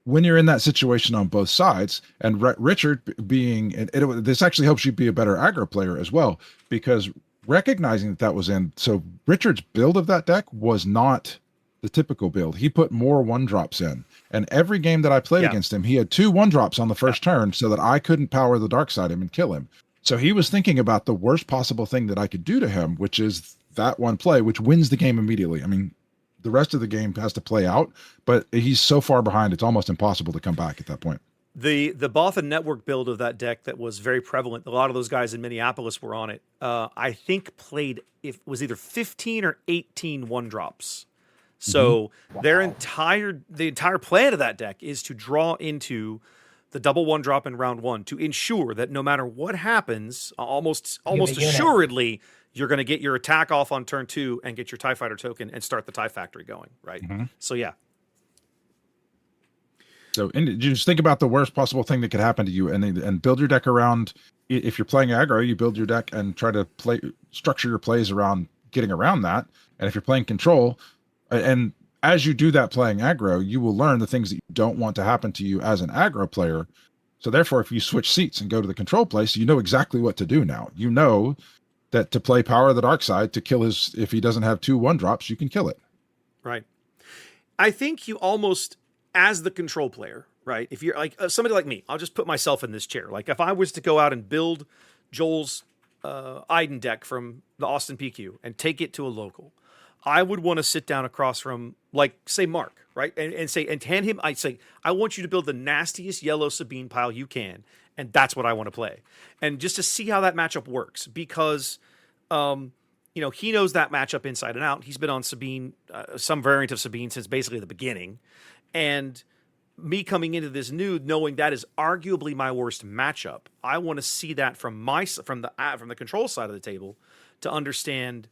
when you're in that situation on both sides, and Richard being, this actually helps you be a better aggro player as well, because recognizing that was in. So Richard's build of that deck was not the typical build. He put more 1-drops in. And every game that I played against him, he had 2 1-drops on the first turn so that I couldn't power the dark side him and kill him. So he was thinking about the worst possible thing that I could do to him, which is that one play, which wins the game immediately. I mean, the rest of the game has to play out, but he's so far behind, it's almost impossible to come back at that point. The Bothan Network build of that deck that was very prevalent, a lot of those guys in Minneapolis were on it, I think was either 15 or 18 1-drops. So the entire plan of that deck is to draw into the double 1-drop in round 1 to ensure that no matter what happens, almost assuredly, you're going to get your attack off on turn 2 and get your TIE Fighter token and start the TIE Factory going, right? So yeah. So just think about the worst possible thing that could happen to you, and build your deck around. If you're playing aggro, you build your deck and try to structure your plays around getting around that. And if you're playing control, and as you do that playing aggro, you will learn the things that you don't want to happen to you as an aggro player. So therefore, if you switch seats and go to the control place, you know exactly what to do now. You know that to play Power of the Dark Side, to kill if he doesn't have 2 1-drops, you can kill it. Right. I think you almost, as the control player, right, if you're like somebody like me, I'll just put myself in this chair. Like if I was to go out and build Joel's Iden deck from the Austin PQ and take it to a local, I would want to sit down across from, like, say, Mark, right? And hand him, I'd say, I want you to build the nastiest yellow Sabine pile you can. And that's what I want to play. And just to see how that matchup works, because, he knows that matchup inside and out. He's been on Sabine, some variant of Sabine since basically the beginning. And me coming into this knowing that is arguably my worst matchup, I want to see that from the control side of the table to understand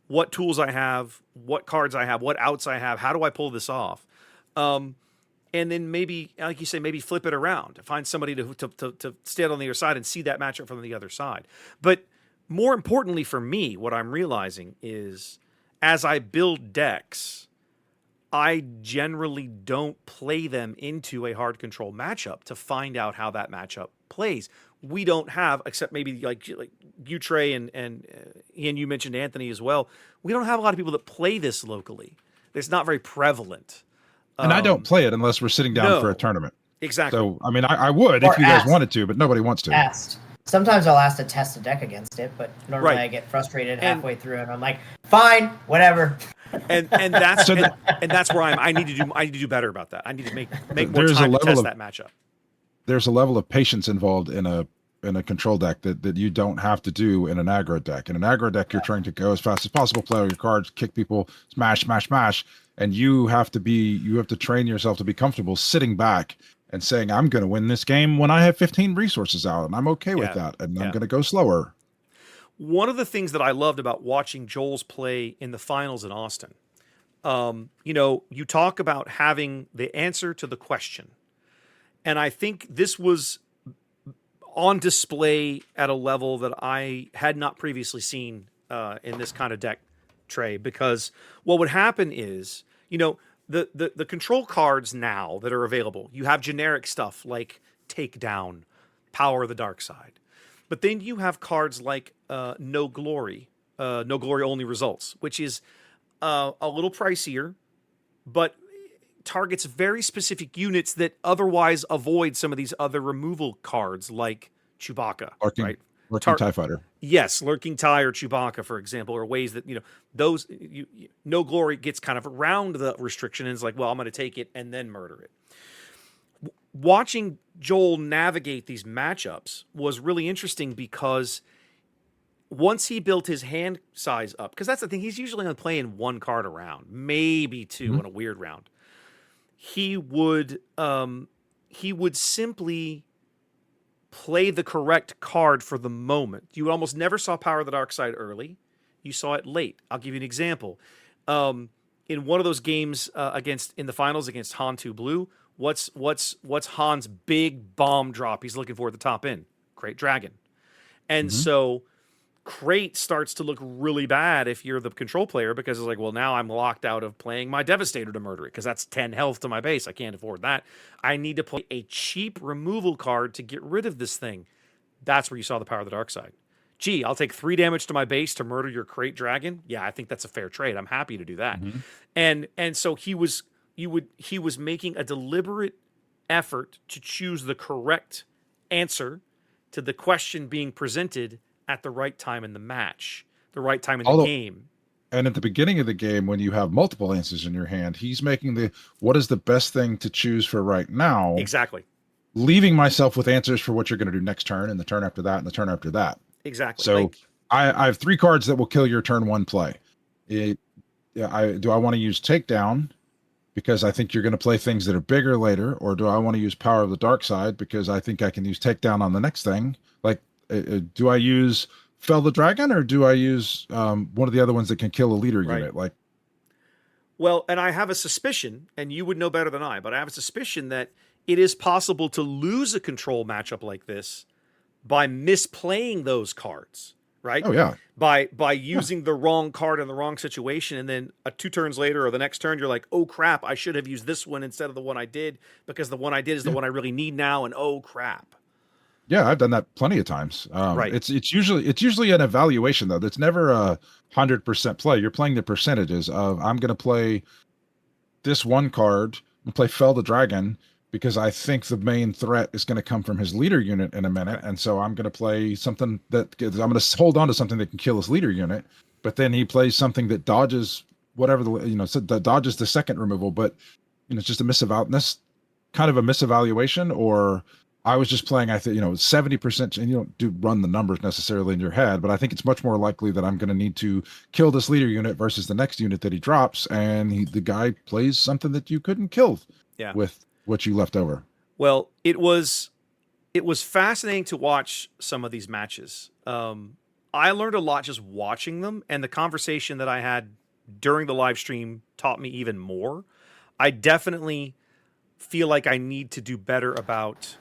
what tools I have, what cards I have, what outs I have, how do I pull this off? And then maybe, like you say, maybe flip it around, find somebody to stand on the other side and see that matchup from the other side. But more importantly for me, what I'm realizing is as I build decks, I generally don't play them into a hard control matchup to find out how that matchup plays. We don't have, except maybe like you, Trey, and Ian, you mentioned Anthony as well. We don't have a lot of people that play this locally. It's not very prevalent. And I don't play it unless we're sitting down for a tournament. Exactly. So, I mean, I would if you guys wanted to, but nobody wants to. Sometimes I'll ask to test a deck against it, but normally I get frustrated halfway through, and I'm like, fine, whatever. And that's and that's where I need to do better about that. I need to make more time to test that matchup. There's a level of patience involved in a control deck that you don't have to do in an aggro deck. In an aggro deck, you're trying to go as fast as possible, play all your cards, kick people, smash, and you have to train yourself to be comfortable sitting back and saying, I'm going to win this game when I have 15 resources out, and I'm okay with that, and I'm going to go slower. One of the things that I loved about watching Joel's play in the finals in Austin, you talk about having the answer to the question. And I think this was on display at a level that I had not previously seen in this kind of deck, Trey, because what would happen is, the control cards now that are available, you have generic stuff like Takedown, Power of the Dark Side. But then you have cards like No Glory Only Results, which is a little pricier, but targets very specific units that otherwise avoid some of these other removal cards like Chewbacca, right? Lurking TIE Fighter. Yes, Lurking TIE or Chewbacca, for example, are ways that, those, No Glory gets kind of around the restriction and is like, well, I'm going to take it and then murder it. Watching Joel navigate these matchups was really interesting because once he built his hand size up, because that's the thing, he's usually only playing one card a round, maybe two in a weird round. He would simply play the correct card for the moment. You almost never saw Power of the Dark Side early. You saw it late. I'll give you an example. In one of those games in the finals against Han 2 Blue, What's Han's big bomb drop he's looking for at the top end? Crate Dragon. And so Crate starts to look really bad if you're the control player, because it's like, well, now I'm locked out of playing my Devastator to murder it, because that's 10 health to my base. I can't afford that. I need to play a cheap removal card to get rid of this thing. That's where you saw the power of the dark side. Gee, I'll take 3 damage to my base to murder your Crate Dragon. Yeah, I think that's a fair trade. I'm happy to do that. And so he was making a deliberate effort to choose the correct answer to the question being presented at the right time in the match, the right time in the game. And at the beginning of the game, when you have multiple answers in your hand, he's making what is the best thing to choose for right now. Exactly. Leaving myself with answers for what you're going to do next turn, and the turn after that, and the turn after that. Exactly. So I have 3 cards that will kill your turn 1 play. Do I want to use Takedown because I think you're going to play things that are bigger later, or do I want to use Power of the Dark Side because I think I can use Takedown on the next thing? Like, do I use Fell the Dragon, or do I use one of the other ones that can kill a leader unit? Like, well, and I have a suspicion, and you would know better than I, but I have a suspicion that it is possible to lose a control matchup like this by misplaying those cards, right? Oh yeah. By using the wrong card in the wrong situation, and then 2 turns later or the next turn, you're like, oh crap, I should have used this one instead of the one I did, because the one I did is the one I really need now, and oh crap. Yeah, I've done that plenty of times. Right. It's usually an evaluation though. That's never a 100% play. You're playing the percentages of, I'm going to play this one card and play Fell the Dragon because I think the main threat is going to come from his leader unit in a minute. And so I'm going to play something I'm going to hold on to something that can kill his leader unit. But then he plays something that dodges whatever that dodges the second removal. But, it's just kind of a misevaluation, or I was just playing, 70%, and you don't run the numbers necessarily in your head, but I think it's much more likely that I'm going to need to kill this leader unit versus the next unit that he drops. And the guy plays something that you couldn't kill with what you left over. Well, it was fascinating to watch some of these matches. I learned a lot just watching them, and the conversation that I had during the live stream taught me even more. I definitely feel like I need to do better about,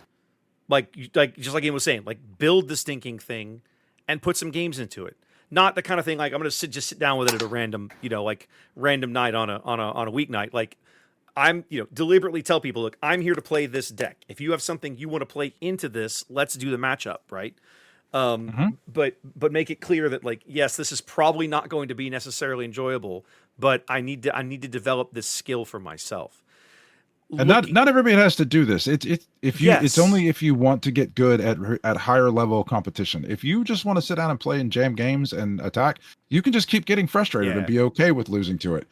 like just like Ian was saying, like build the stinking thing and put some games into it. Not the kind of thing like I'm going to just sit down with it at a random, random night on a weeknight. Like, I'm, deliberately tell people, look, I'm here to play this deck. If you have something you want to play into this, let's do the matchup, right? But make it clear that, like, yes, this is probably not going to be necessarily enjoyable, but I need to develop this skill for myself. And not everybody has to do this. It's only if you want to get good at higher level competition. If you just want to sit down and play and jam games and attack, you can just keep getting frustrated and be okay with losing to it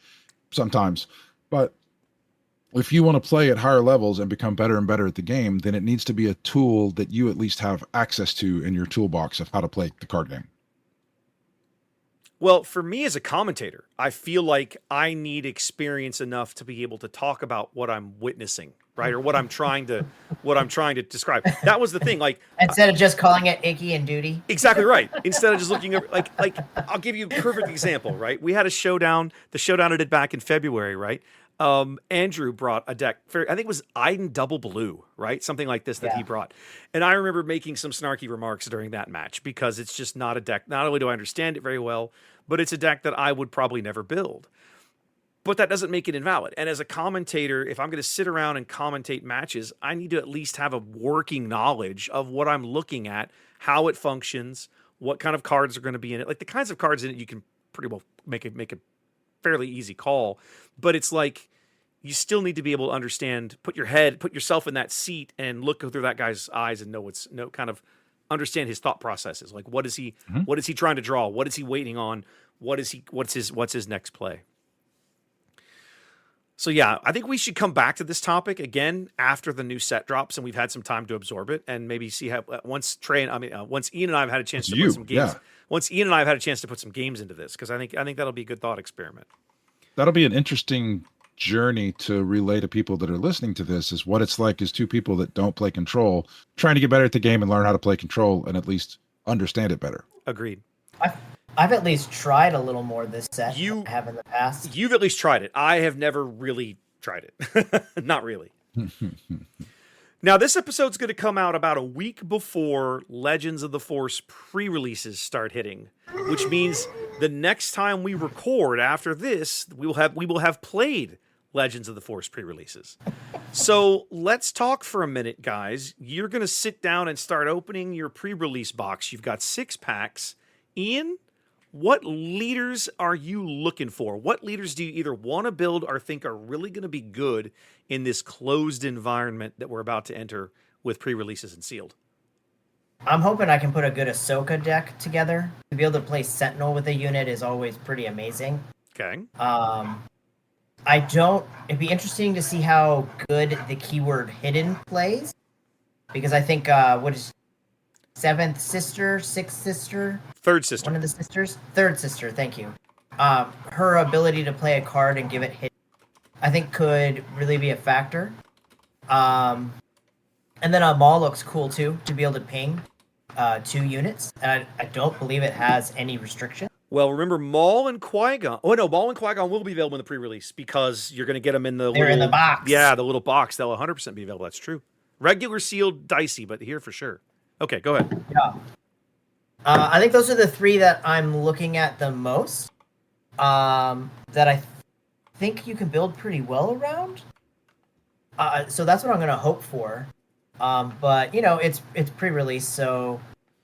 sometimes. But if you want to play at higher levels and become better and better at the game, then it needs to be a tool that you at least have access to in your toolbox of how to play the card game. Well, for me as a commentator, I feel like I need experience enough to be able to talk about what I'm witnessing, right? Or what I'm trying to describe. That was the thing. Like, instead of just calling it icky and duty. Exactly right. Instead of just looking at like I'll give you a perfect example, right? We had a showdown, the showdown I did back in February, right? Andrew brought a deck, I think it was Iden Double Blue, right? Something like this that he brought. And I remember making some snarky remarks during that match because it's just not a deck. Not only do I understand it very well, but it's a deck that I would probably never build. But that doesn't make it invalid. And as a commentator, if I'm going to sit around and commentate matches, I need to at least have a working knowledge of what I'm looking at, how it functions, what kind of cards are going to be in it. Like the kinds of cards in it, you can pretty well make a fairly easy call, but it's like you still need to be able to understand, put yourself in that seat and look through that guy's eyes and kind of understand his thought processes. Like what is he trying to draw? What is he waiting on? What's his next play? So yeah, I think we should come back to this topic again after the new set drops and we've had some time to absorb it and maybe see how once Ian and I have had a chance to put some games. Yeah. Once Ian and I have had a chance to put some games into this, because I think that'll be a good thought experiment. That'll be an interesting journey to relay to people that are listening to this, is what it's like as two people that don't play Control trying to get better at the game and learn how to play Control and at least understand it better. Agreed. I've at least tried a little more this set than I have in the past. You've at least tried it. I have never really tried it. Not really. Now, this episode's going to come out about a week before Legends of the Force pre-releases start hitting, which means the next time we record after this, we will have played Legends of the Force pre-releases. So let's talk for a minute, guys. You're going to sit down and start opening your pre-release box. You've got 6 packs. Ian, what leaders are you looking for? What leaders do you either want to build or think are really going to be good in this closed environment that we're about to enter with pre-releases and sealed? I'm hoping I can put a good Ahsoka deck together. To be able to play Sentinel with a unit is always pretty amazing. Okay. It'd be interesting to see how good the keyword hidden plays. Because I think, what is 7th sister, 6th sister? 3rd sister. One of the sisters? 3rd sister, thank you. Her ability to play a card and give it hidden, I think could really be a factor. And then Maul looks cool too, to be able to ping 2 units. And I don't believe it has any restriction. Well, remember Maul and Qui-Gon. Oh no, Maul and Qui-Gon will be available in the pre-release because you're going to get them in the in the box. Yeah, the little box. They'll 100% be available. That's true. Regular sealed, dicey, but here for sure. Okay, go ahead. Yeah. I think those are the 3 that I'm looking at the most. That I think you can build pretty well around. So that's what I'm going to hope for. But it's pre-release, so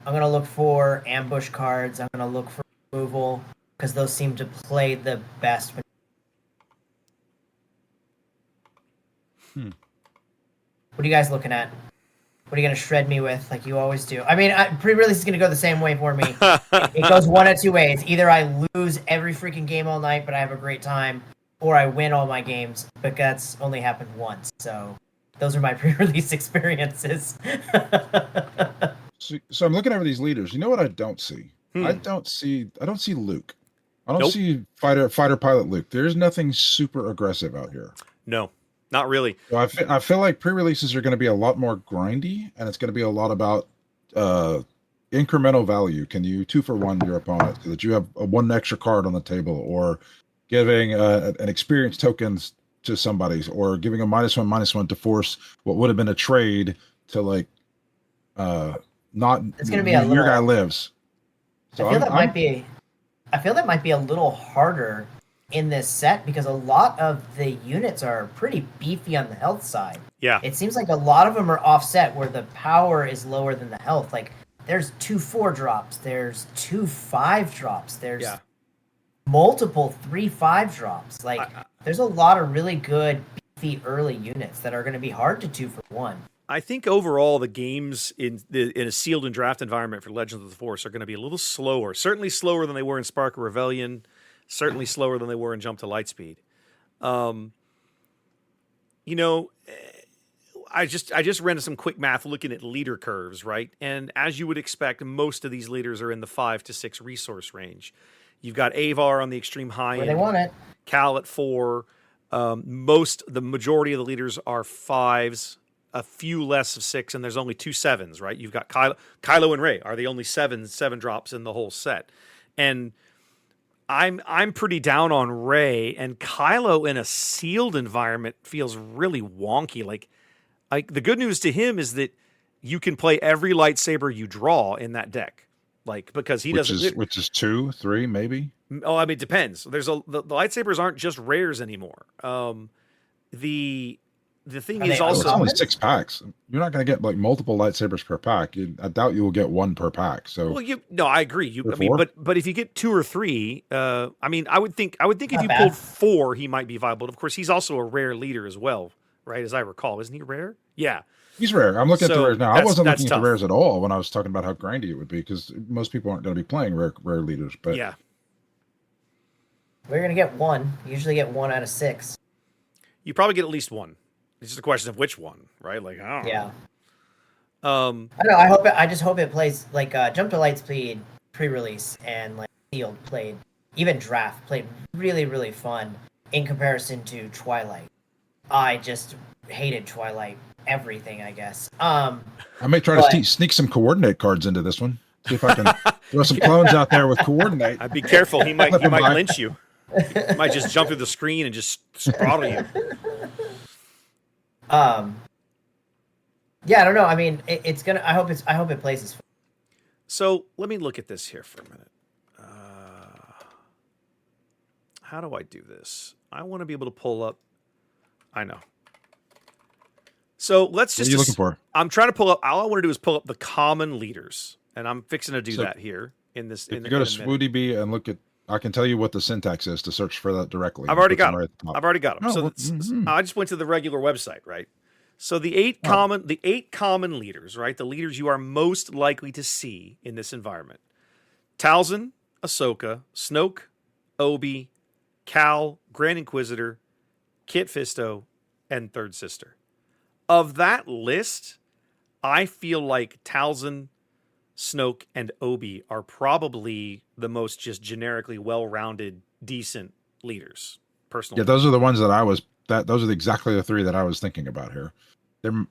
I'm going to look for ambush cards. I'm going to look for removal because those seem to play the best. What are you guys looking at? What are you going to shred me with like you always do? I mean, pre-release is going to go the same way for me. It goes one of 2 ways. Either I lose every freaking game all night, but I have a great time, or I win all my games, but that's only happened once. So those are my pre-release experiences. So I'm looking over these leaders. You know what I don't see? I don't see Luke. I don't see fighter pilot Luke. There's nothing super aggressive out here. No, not really. So I feel like pre-releases are going to be a lot more grindy, and it's going to be a lot about incremental value. Can you 2-for-1 your opponent so that you have one extra card on the table, or giving an experience tokens to somebody, or giving a -1/-1 to force what would have been a trade to like not it's going to be your guy lives. So I feel that might be a little harder in this set because a lot of the units are pretty beefy on the health side. Yeah. It seems like a lot of them are offset where the power is lower than the health. Like there's 2 4-drops, there's 2 5-drops, there's multiple 3 5-drops. Like there's a lot of really good beefy early units that are going to be hard to 2-for-1. I think overall the games in a sealed and draft environment for Legends of the Force are going to be a little slower. Certainly slower than they were in Spark of Rebellion. Certainly slower than they were in Jump to Lightspeed. I just ran some quick math looking at leader curves, right? And as you would expect, most of these leaders are in the 5 to 6 resource range. You've got Avar on the extreme high Where end. they want it. Cal at 4. The majority of the leaders are 5s. A few less of 6, and there's only 2 7s, right? You've got Kylo and Rey are the only 7 drops in the whole set. And I'm pretty down on Rey, and Kylo in a sealed environment feels really wonky. Like the good news to him is that you can play every lightsaber you draw in that deck. Like because which is 2, 3, maybe. Oh, I mean, it depends. The lightsabers aren't just rares anymore. The thing is also it's only 6 packs. You're not going to get like multiple lightsabers per pack. I doubt you will get 1 per pack. So I agree. But if you get 2 or 3, I would think if you pulled 4, he might be viable. Of course, he's also a rare leader as well, right? As I recall, isn't he rare? Yeah, he's rare. I'm looking at the rares now. I wasn't looking at tough. the rares at all when I was talking about how grindy it would be because most people aren't going to be playing rare leaders. But yeah, we're going to get 1. You usually get 1 out of 6. You probably get at least 1. It's just a question of which one, right? Like, I don't know. Yeah. I don't know. I just hope it plays like Jump to Lightspeed pre-release and like Sealed played, even Draft played really, really fun in comparison to Twilight. I just hated Twilight everything, I guess. I may try to sneak some coordinate cards into this one. See if I can throw some clones out there with coordinate. I'd be careful. He might lynch you. He might just jump through the screen and just throttle you. Yeah, I don't know. I mean, it's gonna. I hope it plays. So let me look at this here for a minute. How do I do this? I want to be able to pull up. I know. So let's just. What are you looking for? I'm trying to pull up. All I want to do is pull up the common leaders, and I'm fixing to do that here in this. If you go to SwooDB and look at, I can tell you what the syntax is to search for that directly. I've already got them. I've already got them. Oh, so I just went to the regular website, right? So the eight common leaders, right? The leaders you are most likely to see in this environment: Talzin, Ahsoka, Snoke, Obi, Cal, Grand Inquisitor, Kit Fisto, and Third Sister. Of that list, I feel like Talzin, Snoke, and Obi are probably the most just generically well-rounded, decent leaders. Personally, yeah, those are the ones that those are exactly the three that I was thinking about here.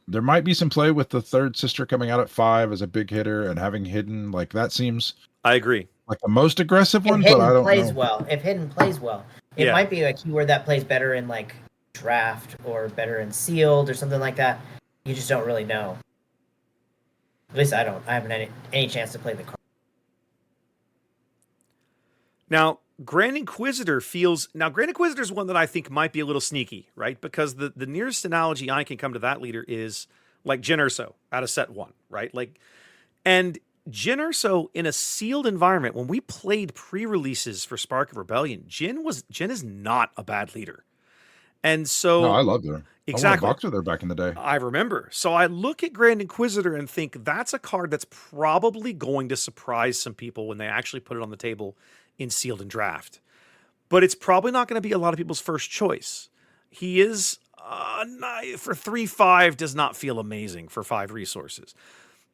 There might be some play with the Third Sister coming out at 5 as a big hitter and having Hidden, like that seems. I agree. Like the most aggressive one, but I don't know. If Hidden plays well, it might be a keyword that plays better in like draft or better in sealed or something like that. You just don't really know. At least I don't. I haven't had any chance to play the card. Now, Grand Inquisitor is one that I think might be a little sneaky, right? Because the nearest analogy I can come to that leader is like Jyn Erso out of set 1, right? And Jyn Erso in a sealed environment, when we played pre-releases for Spark of Rebellion, Jyn is not a bad leader. And so no, I loved her. Exactly. I won a boxer there back in the day. I remember. So I look at Grand Inquisitor and think that's a card that's probably going to surprise some people when they actually put it on the table in sealed and draft. But it's probably not going to be a lot of people's first choice. He is for 3/5 does not feel amazing for 5 resources.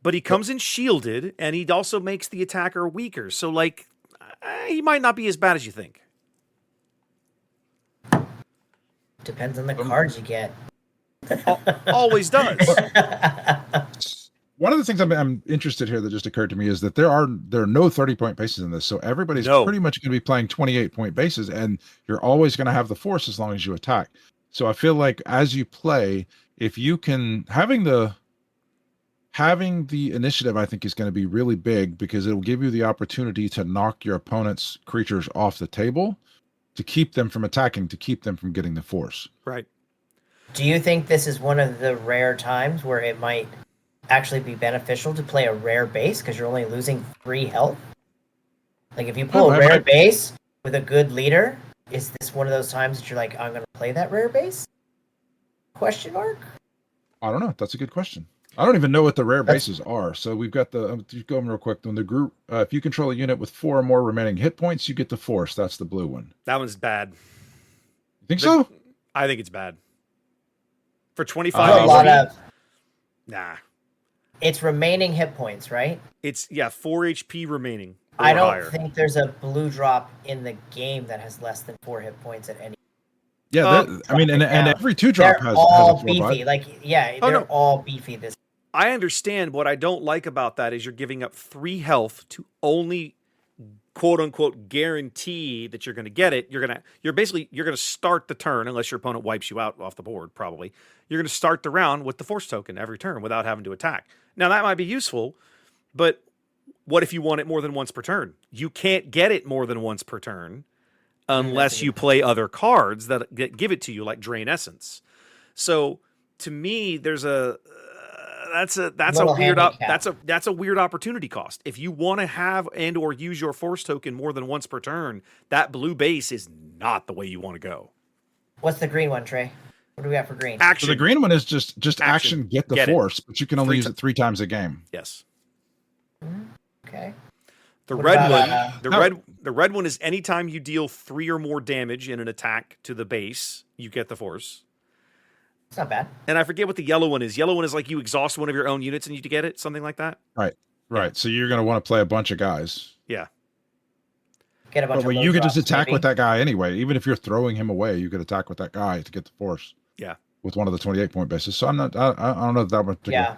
But he comes in shielded, and he also makes the attacker weaker. So, he might not be as bad as you think. Depends on the cards you get. Always does. One of the things I'm interested here that just occurred to me is that there are no 30-point bases in this. So everybody's pretty much going to be playing 28-point bases, and you're always going to have the force as long as you attack. So I feel like as you play, if you can having the initiative, I think is going to be really big because it'll give you the opportunity to knock your opponent's creatures off the table, to keep them from attacking, to keep them from getting the force. Right. Do you think this is one of the rare times where it might actually be beneficial to play a rare base because you're only losing 3 health? Like if you pull a rare base with a good leader, is this one of those times that you're like, I'm going to play that rare base? Question mark? I don't know. That's a good question. I don't even know what the rare bases are. So we've got just go real quick. When the group, if you control a unit with 4 or more remaining hit points, you get the force. That's the blue one. That one's bad. You think so? I think it's bad. For 25 nah. It's remaining hit points, right? It's 4 HP remaining. I don't think there's a blue drop in the game that has less than 4 hit points at any. Yeah, and every 2-drop has all a beefy. They're all beefy. This. I understand. What I don't like about that is you're giving up 3 health to only quote unquote guarantee that you're going to get it. You're going to start the turn unless your opponent wipes you out off the board. Probably you're going to start the round with the force token every turn without having to attack. Now that might be useful, but what if you want it more than once per turn? You can't get it more than once per turn unless you play other cards that give it to you, like Drain Essence. So to me, there's that's a weird opportunity cost. If you want to have and or use your force token more than once per turn, that blue base is not the way you want to go. What's the green one, Trey? What do we got for green? Action. So the green one is just action get the force, but you can only use it 3 times a game. Yes. Okay. The red one is anytime you deal 3 or more damage in an attack to the base, you get the force. It's not bad. And I forget what the yellow one is. Yellow one is like you exhaust one of your own units and you get it, something like that. Right. Yeah. So you're going to want to play a bunch of guys. Yeah. Get a bunch but you could just attack with that guy anyway. Even if you're throwing him away, you could attack with that guy to get the force. Yeah. With one of the 28-point bases. So I don't know if that one. Yeah.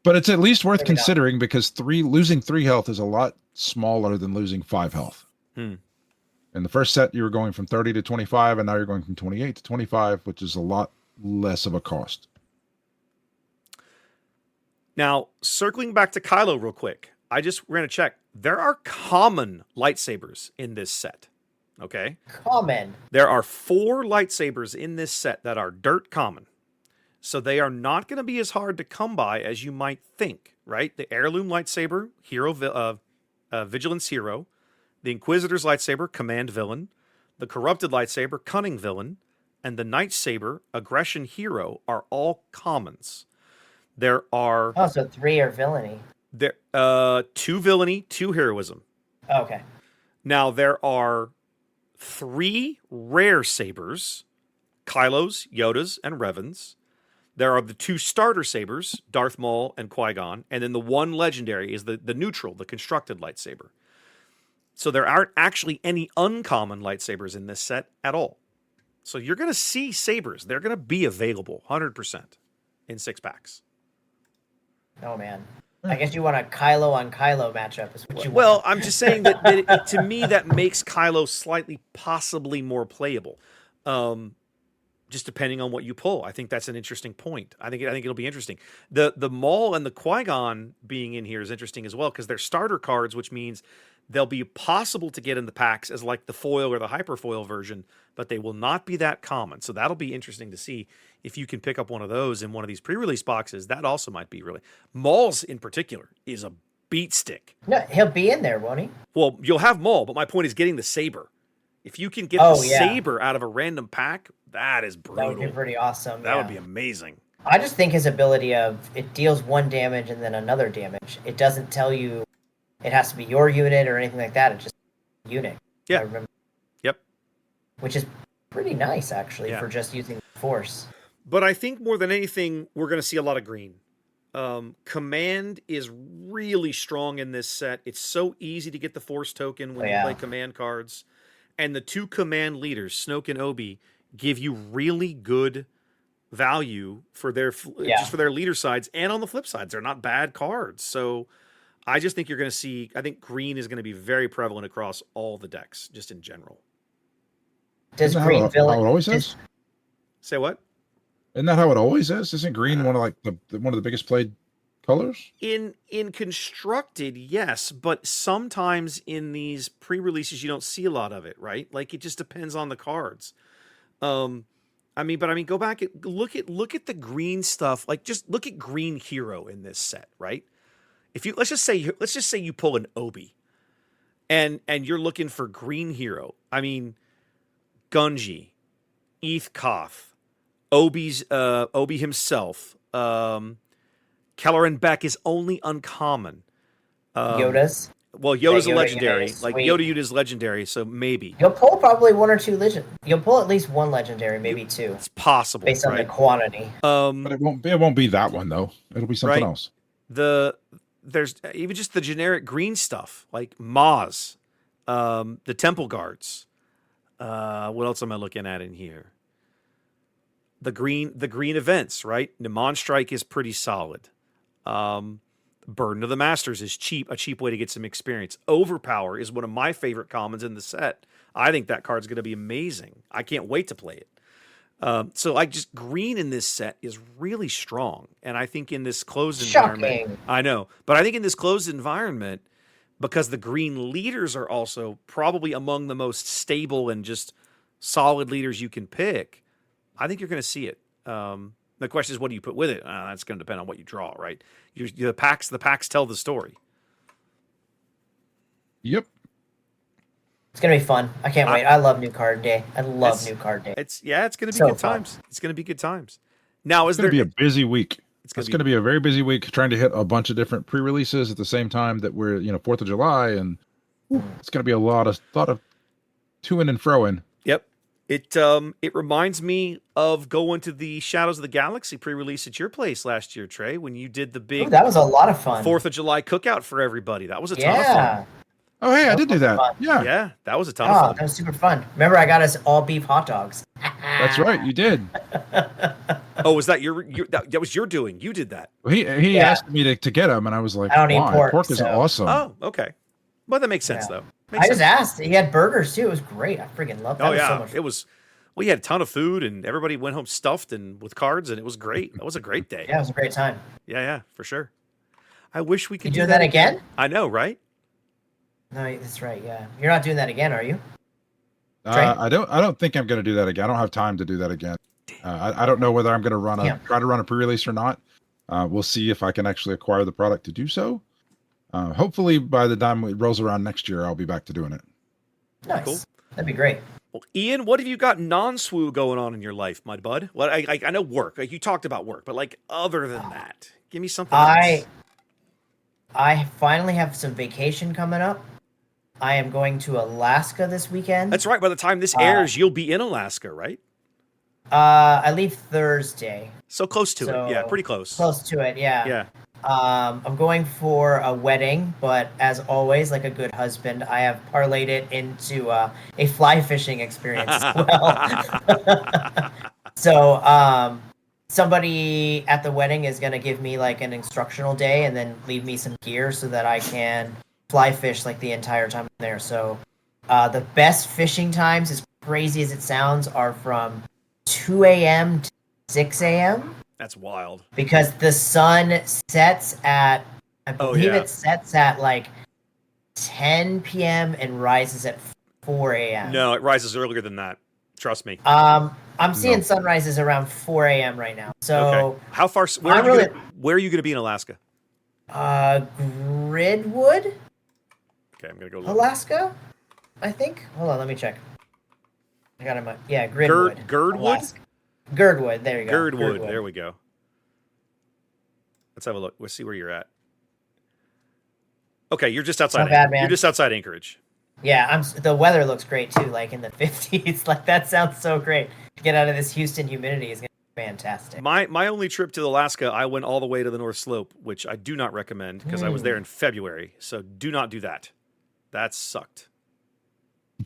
But it's at least worth considering because losing 3 health is a lot smaller than losing 5 health. In the first set, you were going from 30 to 25, and now you're going from 28 to 25, which is a lot less of a cost. Now, circling back to Kylo real quick, we're going to check. There are common lightsabers in this set. Okay? Common. There are 4 lightsabers in this set that are dirt common. So they are not going to be as hard to come by as you might think, right? The heirloom lightsaber, Vigilance Hero. The Inquisitor's lightsaber, Command Villain. The corrupted lightsaber, Cunning Villain. And the Nightsaber, Aggression Hero, are all commons. There are... Oh, so 3 are villainy. 2 villainy, 2 heroism. Oh, okay. Now, there are 3 rare sabers, Kylo's, Yoda's, and Revan's. There are the 2 starter sabers, Darth Maul and Qui-Gon, and then the 1 legendary is the neutral, the constructed lightsaber. So there aren't actually any uncommon lightsabers in this set at all. So you're going to see sabers. They're going to be available 100% in 6-packs. Oh, man. I guess you want a Kylo on Kylo matchup is what you Well, want. I'm just saying that to me, that makes Kylo slightly possibly more playable. Just depending on what you pull. I think that's an interesting point. I think it'll be interesting. The Maul and the Qui-Gon being in here is interesting as well because they're starter cards, which means they'll be possible to get in the packs as like the foil or the hyperfoil version, but they will not be that common. So that'll be interesting to see if you can pick up one of those in one of these pre-release boxes. That also might be really... Maul's in particular is a beat stick. No, he'll be in there, won't he? Well, you'll have Maul, but my point is getting the saber. If you can get the saber out of a random pack, that is brutal. That would be pretty awesome. That would be amazing. I just think his ability of it deals 1 damage and then another damage. It doesn't tell you it has to be your unit or anything like that. It's just unit. Yeah. I remember. Yep. Which is pretty nice, actually, for just using the Force. But I think more than anything, we're going to see a lot of green. Command is really strong in this set. It's so easy to get the Force token when you play command cards. And the 2 command leaders, Snoke and Obi, give you really good value for their just for their leader sides. And on the flip sides, they're not bad cards. So I just think you're going to see, I think green is going to be very prevalent across all the decks, just in general. Does green villain... How it always is? Say what? Isn't that how it always is? Isn't green one of the biggest played colors? In constructed, yes, but sometimes in these pre-releases you don't see a lot of it, right? Like it just depends on the cards. Go back and look at the green stuff. Like just look at Green Hero in this set, right? If you let's just say you pull an Obi, and you're looking for Green Hero. I mean, Gunji, Eth Koth, Obi himself, Kelleran Beck is only uncommon. Yoda's? Well, Yoda's a legendary. Like Yoda is legendary, so maybe. You'll pull probably 1 or 2 legend. You'll pull at least 1 legendary, maybe 2. It's possible. Based on the quantity. But it won't be that one though. It'll be something else. There's even just the generic green stuff, like Maz, the Temple Guards. What else am I looking at in here? The green events, right? Mnemon Strike is pretty solid. Burden of the Masters is a cheap way to get some experience. Overpower is one of my favorite commons in the set. I think that card's going to be amazing. I can't wait to play it. So green in this set is really strong. And I think in this closed environment, I know, but I think in this closed environment, because the green leaders are also probably among the most stable and just solid leaders you can pick, I think you're going to see it. The question is, what do you put with it? That's going to depend on what you draw, right? The packs tell the story. Yep. It's going to be fun. I can't wait. I love New Card Day. I love New Card Day. It's going to be good times. It's going to be good times. Now, it's going to be a busy week. It's going to be a very busy week trying to hit a bunch of different pre-releases at the same time that we're, 4th of July, and it's going to be a lot of to-in and fro-in. Yep. It reminds me of going to the Shadows of the Galaxy pre-release at your place last year, Trey, when you did the big... that was a lot of fun. 4th of July cookout for everybody. That was a ton of fun. Oh, hey, I did do that. Fun. Yeah, that was a ton of fun. That was super fun. Remember, I got us all beef hot dogs. That's right, you did. Oh, was that that was your doing? You did that. Well, he asked me to get them, and I was like, I don't eat pork. Pork is awesome. Oh, okay. Well, that makes sense, though. I just asked. He had burgers, too. It was great. I freaking loved that. Oh, yeah. It was... We had a ton of food, and everybody went home stuffed and with cards, and it was great. That was a great day. Yeah, it was a great time. Yeah, for sure. I wish we could do that again. I know, right? No, that's right. Yeah, you're not doing that again, are you? Trey? I don't think I'm going to do that again. I don't have time to do that again. I don't know whether I'm going to try to run a pre-release or not. We'll see if I can actually acquire the product to do so. Hopefully, by the time it rolls around next year, I'll be back to doing it. Nice. Cool. That'd be great. Well, Ian, what have you got non-SWU going on in your life, my bud? What I know work. Like, you talked about work, but like other than that, give me something else. I finally have some vacation coming up. I am going to Alaska this weekend. That's right. By the time this airs, you'll be in Alaska, right? I leave Thursday. So close to it. Yeah, pretty close. Close to it, yeah. Yeah. I'm going for a wedding, but as always, like a good husband, I have parlayed it into a fly fishing experience as well. So somebody at the wedding is going to give me like an instructional day and then leave me some gear so that I can fly fish like the entire time I'm there. So the best fishing times, as crazy as it sounds, are from 2 a.m. to 6 a.m. That's wild. Because the sun sets at, I believe it sets at like 10 p.m. and rises at 4 a.m. No, it rises earlier than that. Trust me. I'm seeing sunrises around 4 a.m. right now. So okay. How far? Where are you going to be in Alaska? Gridwood. Okay, I'm going to go look. Alaska, I think. Hold on, let me check. I got him. Yeah, Gridwood. Girdwood? Girdwood, there you go. Girdwood, there we go. Let's have a look. Let's see where you're at. Okay, you're just outside. Not bad, man. You're just outside Anchorage. Yeah, the weather looks great too, like in the 50s. Like that sounds so great. To get out of this Houston humidity is gonna be fantastic. My only trip to Alaska, I went all the way to the North Slope, which I do not recommend because I was there in February. So do not do that. That sucked.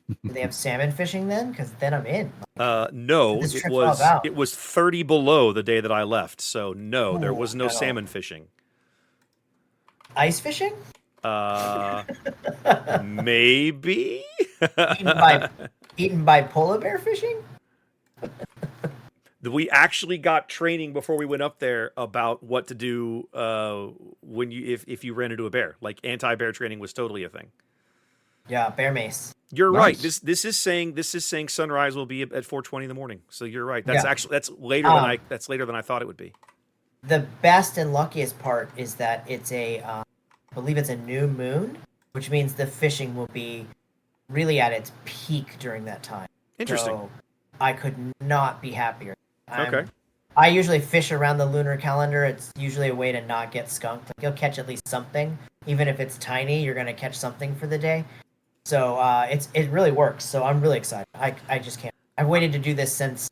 Do they have salmon fishing then? Because then I'm in. No, it was 30 below the day that I left. So no, there was no salmon fishing. Ice fishing? Maybe. Eaten by polar bear fishing? We actually got training before we went up there about what to do when if you ran into a bear. Like anti-bear training was totally a thing. Yeah, bear mace. You're right. This is saying sunrise will be at 4:20 in the morning. So you're right. That's that's later than I thought it would be. The best and luckiest part is that it's I believe it's a new moon, which means the fishing will be really at its peak during that time. Interesting. So I could not be happier. Okay. I usually fish around the lunar calendar. It's usually a way to not get skunked. Like you'll catch at least something, even if it's tiny. You're gonna catch something for the day. So it really works. So I'm really excited. I just can't. I've waited to do this since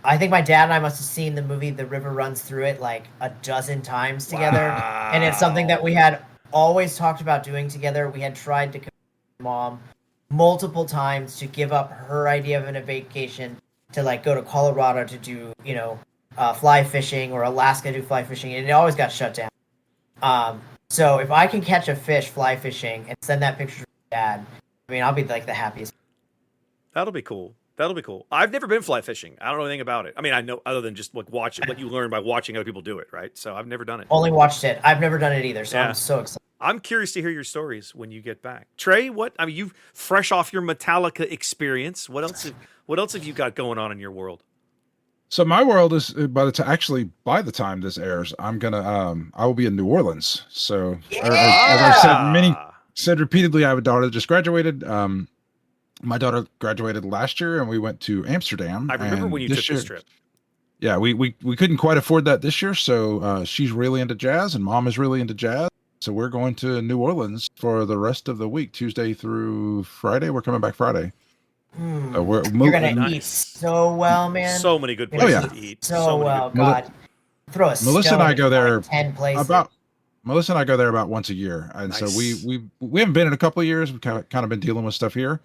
I think my dad and I must have seen the movie The River Runs Through It like a dozen times together. Wow. And it's something that we had always talked about doing together. We had tried to convince my mom multiple times to give up her idea of a vacation to like go to Colorado to do, fly fishing or Alaska to do fly fishing. And it always got shut down. So if I can catch a fish fly fishing and send that picture to my dad, I mean, I'll be like the happiest. That'll be cool. I've never been fly fishing. I don't know anything about it. I mean, I know other than just like watching what you learn by watching other people do it, right? So I've never done it. Only watched it. I've never done it either. So I'm so excited. I'm curious to hear your stories when you get back. Trey, you fresh off your Metallica experience. What else have you got going on in your world? So my world is by the time this airs, I will be in New Orleans. So as I've said repeatedly, I have a daughter that just graduated. My daughter graduated last year, and we went to Amsterdam. I remember when you took this trip. Yeah, we couldn't quite afford that this year, so she's really into jazz, and Mom is really into jazz. So we're going to New Orleans for the rest of the week, Tuesday through Friday. We're coming back Friday. You're gonna eat so well, man. So many good places to eat. So well, God. Throw a Melissa and I go there 10 places. Melissa and I go there about once a year, and so we haven't been in a couple of years. We've kind of been dealing with stuff here,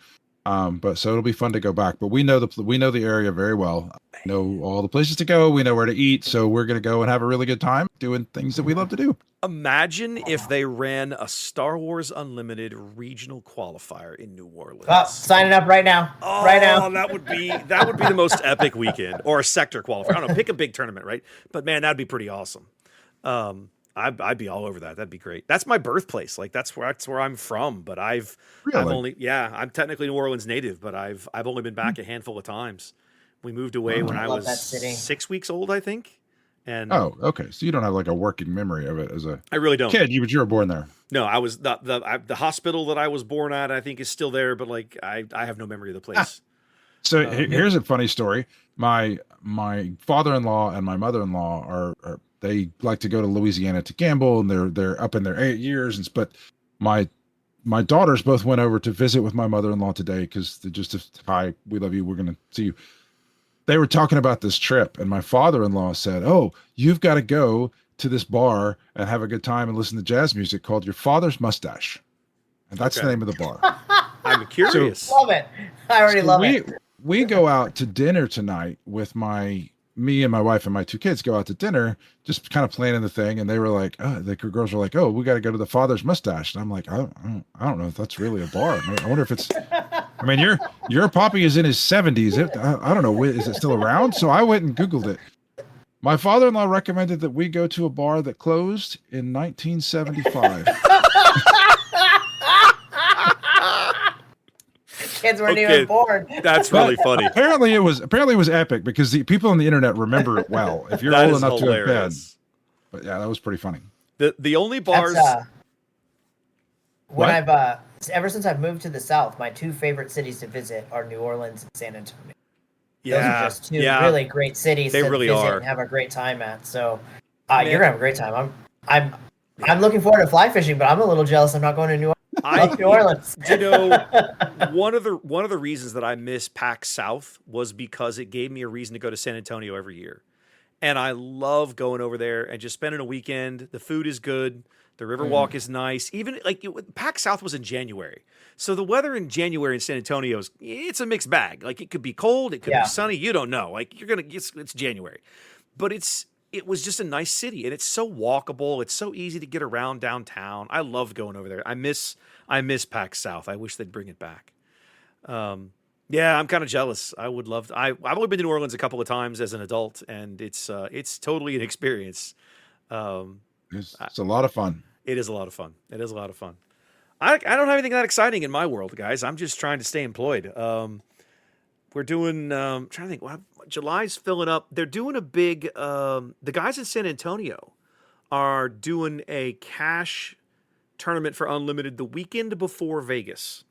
but so it'll be fun to go back. But we know the area very well. We know all the places to go. We know where to eat. So we're gonna go and have a really good time doing things that we love to do. Imagine if they ran a Star Wars Unlimited regional qualifier in New Orleans. Sign it up right now. Oh, right now. that would be the most epic weekend, or a sector qualifier. I don't know, pick a big tournament, right? But man, that'd be pretty awesome. I'd be all over that. That'd be great. That's my birthplace. Like that's where I'm from. But I've Really? I'm technically New Orleans native, but I've only been back a handful of times. We moved away when I love was that city. 6 weeks old, I think. And Okay. So you don't have like a working memory of it as a I really don't. kid. You were born there. No, I was the hospital that I was born at, I think is still there, but like I have no memory of the place. So here's a funny story. My father-in-law and my mother-in-law are they like to go to Louisiana to gamble, and they're up in their 8 years. But my daughters both went over to visit with my mother-in-law today because hi, we love you, we're gonna see you. They were talking about this trip, and my father-in-law said, "Oh, you've got to go to this bar and have a good time and listen to jazz music called Your Father's Mustache," and that's the name of the bar. I'm curious. Love it. I already love it. We go out to dinner tonight with me and my wife and my 2 kids go out to dinner, just kind of planning the thing. And they were like, the girls were like, "Oh, we got to go to the Father's Mustache." And I'm like, I don't know if that's really a bar. I wonder if it's, I mean, your Poppy is in his 70s. I don't know. Is it still around? So I went and Googled it. My father-in-law recommended that we go to a bar that closed in 1975. Kids weren't even born. That's really funny. Apparently it was epic because the people on the internet remember it well. If you're old enough to have been. But yeah, that was pretty funny. The only bars when I've ever since I've moved to the South, my 2 favorite cities to visit are New Orleans and San Antonio. Those are just 2 really great cities to visit and have a great time at. So you're gonna have a great time. I'm looking forward to fly fishing, but I'm a little jealous I'm not going to New Orleans. You know, one of the reasons that I miss PAX South was because it gave me a reason to go to San Antonio every year. And I love going over there and just spending a weekend. The food is good. The Riverwalk is nice. Even like PAX South was in January. So the weather in January in San Antonio it's a mixed bag. Like it could be cold, it could be sunny, you don't know. Like it's January. But it was just a nice city, and it's so walkable. It's so easy to get around downtown. I love going over there. I miss PAX South. I wish they'd bring it back. Yeah, I'm kind of jealous. I would love to. I've only been to New Orleans a couple of times as an adult, and it's totally an experience. It's a lot of fun. It is a lot of fun. I don't have anything that exciting in my world, guys. I'm just trying to stay employed. We're doing, trying to think, July's filling up. They're doing a big, the guys in San Antonio are doing a cash tournament for Unlimited the weekend before Vegas.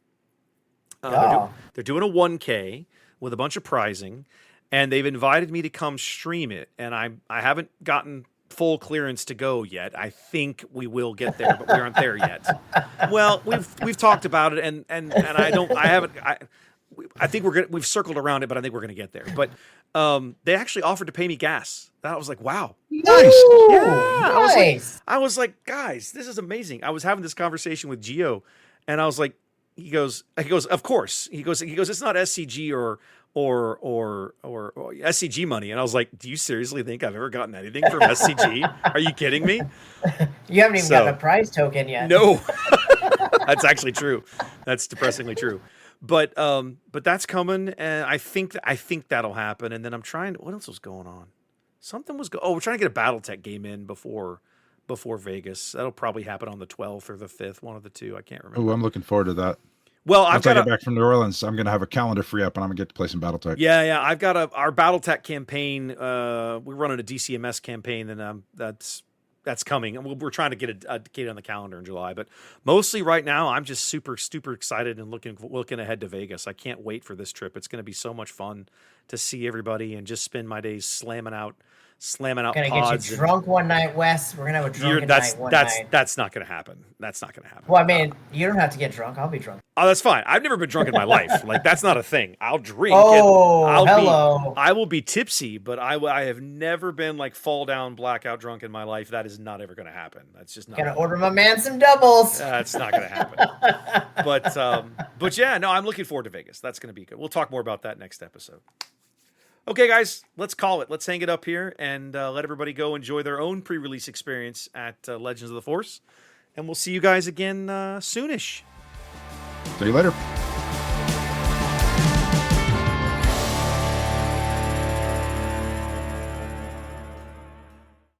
They're doing a 1K with a bunch of prizing, and they've invited me to come stream it. And I haven't gotten full clearance to go yet. I think we will get there, but we aren't there yet. Well, we've talked about it, and I think we've circled around it, but I think we're gonna get there. But they actually offered to pay me gas. I was like, wow, nice. Nice. I was like, guys, this is amazing. I was having this conversation with Gio, and I was like, he goes, of course. He goes, it's not SCG or SCG money. And I was like, do you seriously think I've ever gotten anything from SCG? Are you kidding me? You haven't even gotten a prize token yet. No, that's actually true. That's depressingly true. But that's coming, and I think that'll happen. And then I'm trying. What else was going on? Something was we're trying to get a BattleTech game in before Vegas. That'll probably happen on the 12th or the 5th, one of the two. I can't remember. Oh, I'm looking forward to that. Well, once I get back from New Orleans, I'm going to have a calendar free up, and I'm going to get to play some BattleTech. Yeah. I've got our BattleTech campaign. We're running a DCMS campaign, and that's coming. We're trying to get a date on the calendar in July. But mostly right now, I'm just super, super excited and looking ahead to Vegas. I can't wait for this trip. It's going to be so much fun to see everybody and just spend my days slamming out gonna pods. Get you drunk one night, Wes. We're gonna have a drunken night one night. That's not gonna happen. That's not gonna happen. Well, I mean, you don't have to get drunk. I'll be drunk. Oh, that's fine. I've never been drunk in my life. Like that's not a thing. I'll drink. Hello. I will be tipsy, but I have never been like fall down blackout drunk in my life. That is not ever gonna happen. That's just not. Gonna order my man some doubles. That's not gonna happen. But yeah, no, I'm looking forward to Vegas. That's gonna be good. We'll talk more about that next episode. Okay, guys, let's call it. Let's hang it up here and let everybody go enjoy their own pre-release experience at Legends of the Force. And we'll see you guys again soonish. See you later.